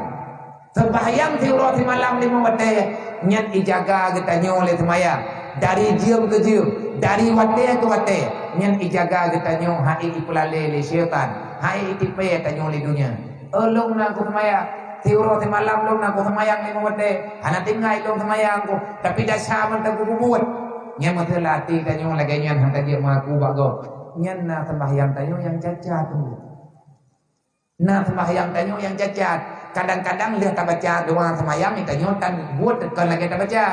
[SPEAKER 1] Sembahyang tiurah di malam 5 waktu, nyat ijaga kita nyoleh semayang. Dari jam ke jam, dari waktu ke waktu, nyat ijaga kita nyol hai ipulale le syaitan, hai itipe kita nyoleh dunia. Long nak semayang, tiurah di malam long nak semayang 5 waktu, hana tinggal long semayang ko, tapi dah syaman tak kubut. Nya matelati tanyo lagi nyan hang tadi maku bago. Nyan na sembahyang tanyo yang cacat tu. Na sembahyang tanyo yang cacat. Kadang-kadang lihat tak baca doa sembahyang tanyo tan buat tekan lagi tak baca.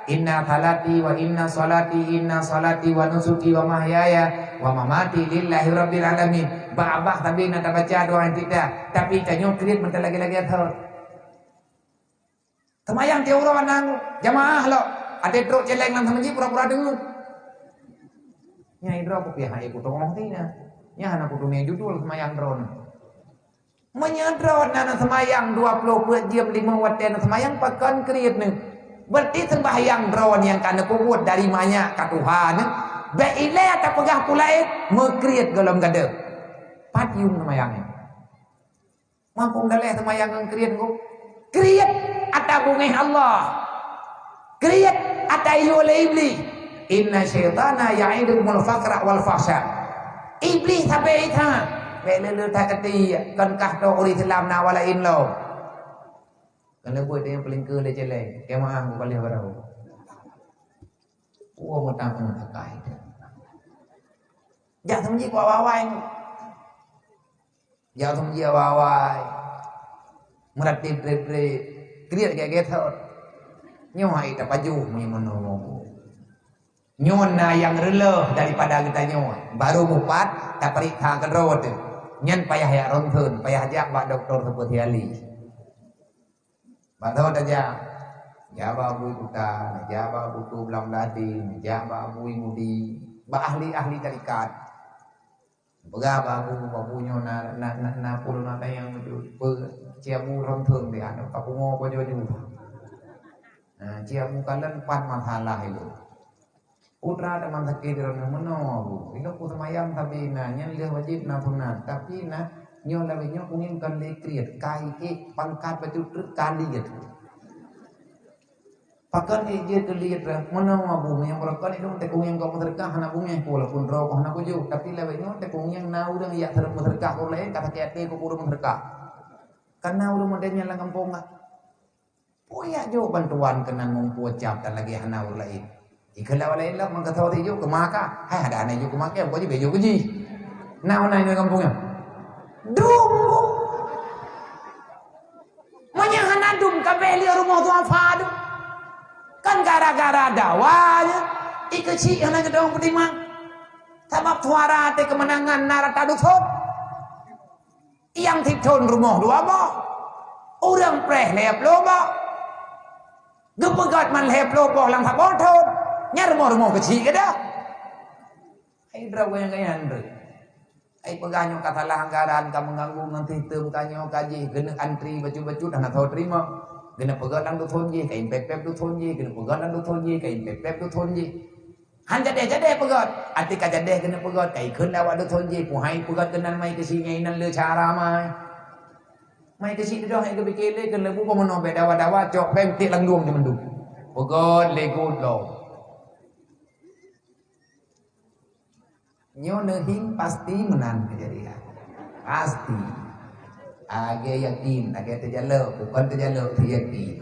[SPEAKER 1] Inna salati wa inna salati wa nusuki wa mahyaya wa mamati lillahi rabbil alamin. Ba-abah tapi nak baca doa kita, tapi tanyo create mental lagi-lagi atau. Sembahyang tiura nang jamaah lo. Ada drop celeng lang sama ji pura-pura dengar. Nyai drop pihak hai ku tolong tina. Nya anak ku dunia judul semayang drone. Menyadron nana semayang 20 jam 5 waktu semayang pakan kriit ni. Berarti sembahyang drone yang kana ku buat dari banyak ka Tuhan. Be ile tak pegah pula mekriit golong gade. Patium semayangnya. Mampu daleh semayang ang kriit ku. Kriit ata bungih Allah. Kriit atayu oleh iblis. Inna syaitana ya'idukumul faqra wal fahsya. Iblis sampai itu bela tak keti kan kah do uri Islam na wala in lo. Kan buat dia paling ke le jelek. Kemah aku kali barau. Mau tak kai. Ja thậm chí wawai. Ja thậm chí wawai. Meratib kriat kayak gitu. Nyoi tak baju menolong. Nyona yang rela daripada kita nyoy. Baru mupat tak periksa ke road. Nyan payah ya ronton, payah jak bak doktor seperti ali. Badot aja. Jaba bui kuta, jaba buku belam ladin, jaba bui mudi, ba ahli-ahli tarikat. Begapa babu nyona na pul na tayang pe ciamu ronton dia ano kapungo ko jojo. Ciamu kalan pan masalah itu. Putra teman sakit dalam meno. Itu ku semayang tapi nanya dia wajib na sunat. Tapi na nyo lawe nyo kungin kan le kriat kai ke pangkat batu kali gitu. Pakan je terlihat meno abu yang berkan itu te kungin kau terkah na bunga walaupun rokok na kuju tapi lawe nyo te kungin na urang ya terkah ko lain kata kete ko puro terkah. Karena udah modelnya lang kampung. Puya jo bantuan kenan membuat cap dan lagi hana lain. Ikala lain lah mengkatakan itu ke maka. Hai ada anak jo ke maka ko je bejo ko ji. Nah onai no kampungnya. Dum. Manya hana dum kabeli rumah tuan fadu. Kan gara-gara dawanya ikeci hana gedong pedimang. Sabab suara te kemenangan narata dusun. Yang tipton rumah dua boh. Orang preh lep loba. Gepegat man lep loba lang sabotun. Nya rumah-rumah kecil ke dah. Ai draw yang kaya andre. Ai peganyo kata lah anggaran ka mengganggu nanti tem kanyo kaji gena antri baju-baju dah tahu terima. Gena pegat lang tu thon je kain pep-pep tu thon je gena pegat lang tu thon je kain pep-pep tu thon je. Han jade pegat. Ati ka jade gena pegat kai keun lawat tu thon je pu hai pegat kenan mai ke singai nan le cara mai. Mai ke si dah hai ke bekele ke lebu pemono be dawa-dawa cok pem ti lang luang je mendu. Pegat le good lo. Nyo nehing pasti menang kejadian. Pasti. Age yakin, age terjalo, bukan terjalo yakin.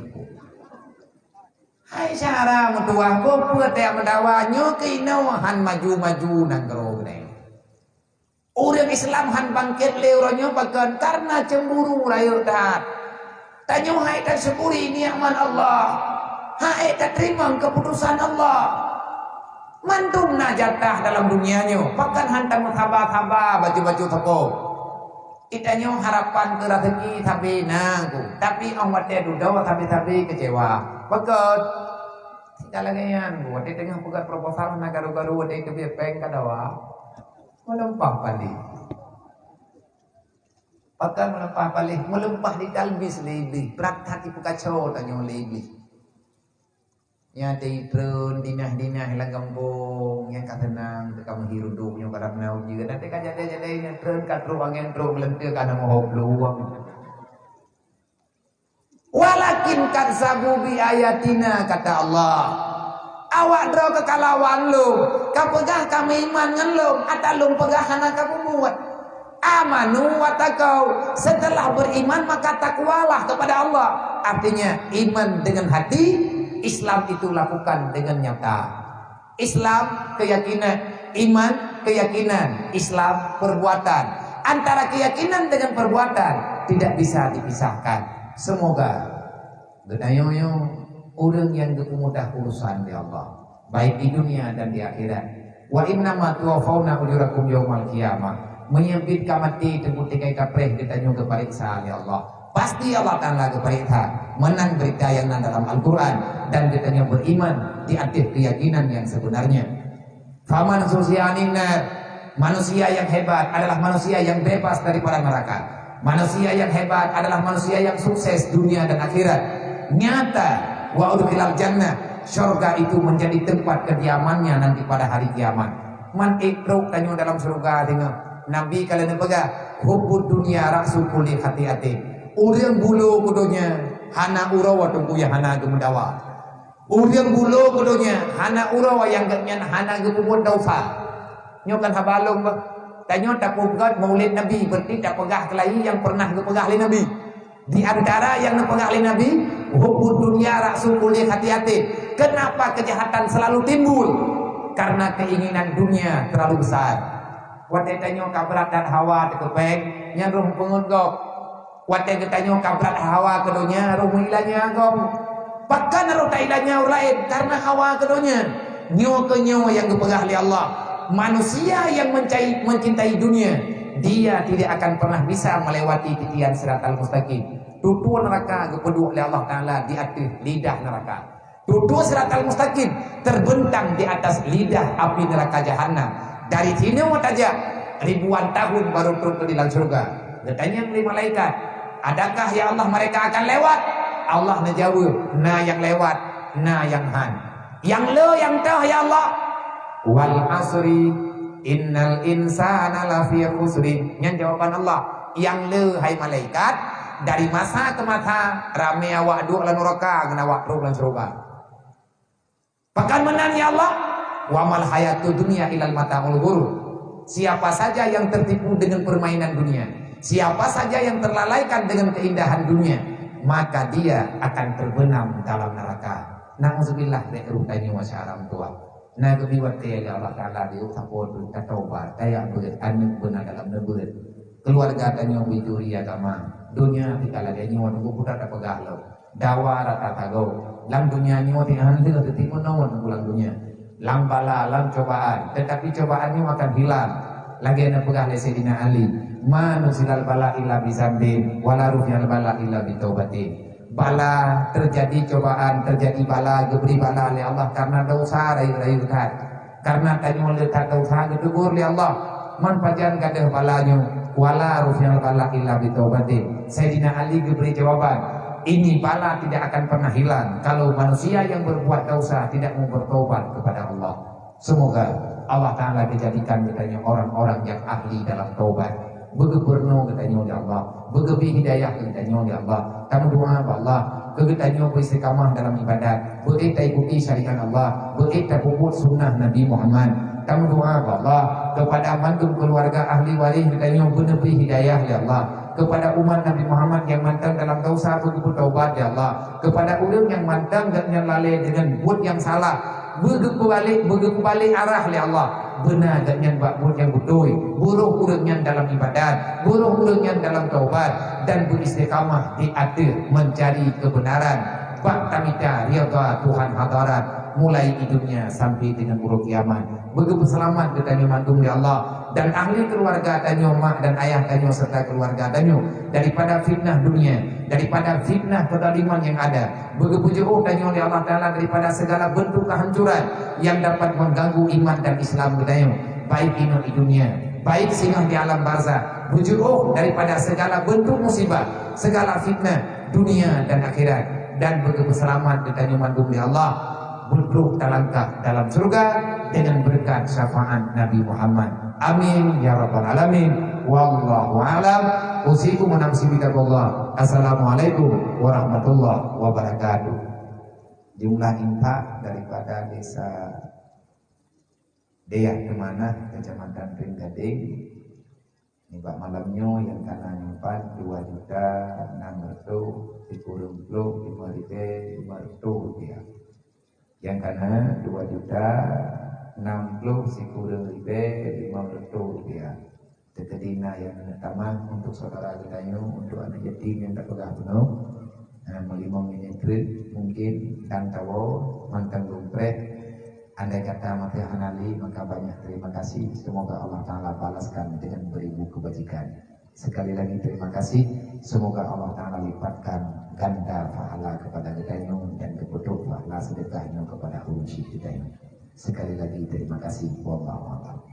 [SPEAKER 1] Hai cara mentua ko puat ya mendawa nyo keinau han maju-maju nang kero gede. Orang Islam han bangkit leuronyo bagan karena cemburu rayu tat. Tanyo hai tak syukuri nikmat Allah. Hai tak terima keputusan Allah. Mantum na jatah dalam dunianya. Bahkan hantam thaba-thaba baju-baju teko. Itanyo harapan ke rezeki tapi nangku. Tapi awak dia duda tapi kecewa. Bagat. Tidak lagi yang buat di tengah pegat proposal nak garu-garu ada itu biar peng kadawa. Melempah balik. Bahkan melempah balik, melempah di talbis lebih. Berat hati kacau tanya lebih. Nya di drone dinah-dinah hilang kampung yang katenang kamu hirup yang kadang nau juga nanti kan jadi yang drone katru angin drone melentir karena mau peluang. Walakin kadzabu bi ayatina kata Allah. Awak draw kekalawan lu, kapegah kami iman ngan lu, atalung pegah hana kamu muat. Amanu wa taqau. Setelah beriman maka takwalah kepada Allah. Artinya iman dengan hati, Islam itu lakukan dengan nyata. Islam keyakinan, iman keyakinan, Islam perbuatan. Antara keyakinan dengan perbuatan tidak bisa dipisahkan. Semoga gedayoyo orang yang mudah urusan di Allah, baik di dunia dan di akhirat. Wa inna ma tuwaffawna ujurakum yaumal qiyamah. Menyempit kamati temutikai kapreh ditanya kepariksa oleh Allah. Pasti Allah Ta'ala kepariksa menang berita yang dalam Al-Quran dan ditanya beriman di atas keyakinan yang sebenarnya. Faman susyaninnar, manusia yang hebat adalah manusia yang bebas daripada neraka. Manusia yang hebat adalah manusia yang sukses dunia dan akhirat. Nyata wa udkhilal jannah, surga itu menjadi tempat kediamannya nanti pada hari kiamat. Man ikro tanyo dalam surga tengok. Nabi kalian pegang hubbud dunia raksu kulli hati-hati. Urang bulu kudonya hana urawa tunggu ya hana gemendawa. Urang bulu kudonya hana urawa yang genyan hana gemubun dausa. Nyokan habalong ba. Tanyo tak pegat maulid Nabi berarti tak pegah kelahi yang pernah kepegah oleh Nabi. Di antara yang dipegah oleh Nabi, hubbud dunia raksu kulli hati-hati. Kenapa kejahatan selalu timbul? Karena keinginan dunia terlalu besar. Watai tanyo kabrat dan hawa tekepeng nya roh pengungkok. Watai tanyo kabrat hawa kedonya roh ilanya agom. Bahkan roh tailanya lain karena hawa kedonya. Nyo ke nyo yang dipegah oleh Allah. Manusia yang mencintai dunia, dia tidak akan pernah bisa melewati titian siratal mustaqim. Tutu neraka kepedu oleh Allah Ta'ala di atas lidah neraka. Tutu siratal mustaqim terbentang di atas lidah api neraka jahanam. Dari sini mau saja ribuan tahun baru turun ke dalam surga. Bertanya oleh malaikat, adakah ya Allah mereka akan lewat? Allah menjawab, nah yang lewat, nah yang han. Yang lo yang tahu ya Allah. Wal asri innal insana lafi khusri. Yang jawaban Allah, yang le hai malaikat dari masa ke masa rame awak duk lan neraka kena awak terus lan surga. Bahkan menan ya Allah, wa mal hayatu dunya ilal mataul ghurur. Siapa saja yang tertipu dengan permainan dunia, siapa saja yang terlalaikan dengan keindahan dunia, maka dia akan terbenam dalam neraka. Nauzubillah dari rutanya wasyaram tua. Nah kebiwat ya Allah Ta'ala diuk sapot tatobat kayak berit anu benar dalam neberit keluarga tanya wijuri agama dunia tika lagi nyawa nunggu putar tak pegah lo dawa rata tago lang dunia nyawa tinggal handi ke timun nawan pulang dunia lang bala lang cobaan tetapi cobaannya akan hilang lagi nak pegah Sayyidina Ali manusilal bala illa bizambin wala rufyal bala illa bitaubatin. Bala terjadi cobaan, terjadi bala, diberi bala oleh Allah karena dosa rayu-rayu kat. Karena tanyo letak dosa gedegur oleh Allah. Man pajan gadah balanya wala rufyal bala illa bitaubatin. Sayyidina Ali diberi jawaban, ini bala tidak akan pernah hilang kalau manusia yang berbuat dosa tidak mau bertobat kepada Allah. Semoga Allah Ta'ala dijadikan katanya orang-orang yang ahli dalam taubat. Begeberno katanya oleh Allah, begebi hidayah katanya oleh Allah. Kamu doa Allah, kegetanya beristiqamah dalam ibadat, begitu ikuti syariat Allah, begitu puput sunnah Nabi Muhammad. Kamu doa Allah kepada mantum keluarga ahli waris katanya benepi hidayah ya Allah. Kepada umat Nabi Muhammad yang mantang dalam dosa begitu taubat ya Allah. Kepada ulun yang mantang dan yang lalai dengan buat yang salah, begitu balik arah ya Allah. benar dengan bakbun yang betul, buruh urangnya dalam ibadat, buruh urangnya dalam taubat, dan beristiqamah di atas mencari kebenaran. Bak tamita riyadha Tuhan hadarat mulai hidupnya sampai dengan buruk kiamat. Begitu selamat bertanya mantung di Allah dan ahli keluarga tanyo, mak dan ayah tanyo serta keluarga tanyo daripada fitnah dunia, daripada fitnah kedaliman yang ada. Begitu jauh tanyo di Allah Ta'ala daripada segala bentuk kehancuran yang dapat mengganggu iman dan Islam tanyo, baik di dunia, baik singgah di alam barzah. Berjauh daripada segala bentuk musibah, segala fitnah dunia dan akhirat. Dan begitu selamat ditanya mantung di Allah, berduh talangkah dalam surga dengan berkat syafaat Nabi Muhammad. Amin ya rabbal alamin. Wallahu a'lam. Usikum wa nafsi bittaqwallah. Assalamualaikum warahmatullahi wabarakatuh. Jumlah infak daripada desa Deyak Kemana, Kecamatan Ringgading, ini Pak malamnya yang kanan nyimpan 2.600.000 dikurung 5.500 rupiah. Yang kanan 2.060.000 rupiah. Tekedina yang pertama untuk saudara kita untuk anak yatim yang tak pegang penuh, melimau menyetrit mungkin dan tawo mantang gumprek. Andai kata mati hanali, maka banyak terima kasih. Semoga Allah Ta'ala balaskan dengan beribu kebajikan. Sekali lagi terima kasih. Semoga Allah Ta'ala lipatkan ganda pahala kepada kita dan kebetulan pahala sedekahnya kepada urus kita. Sekali lagi terima kasih. Wallahu a'lam.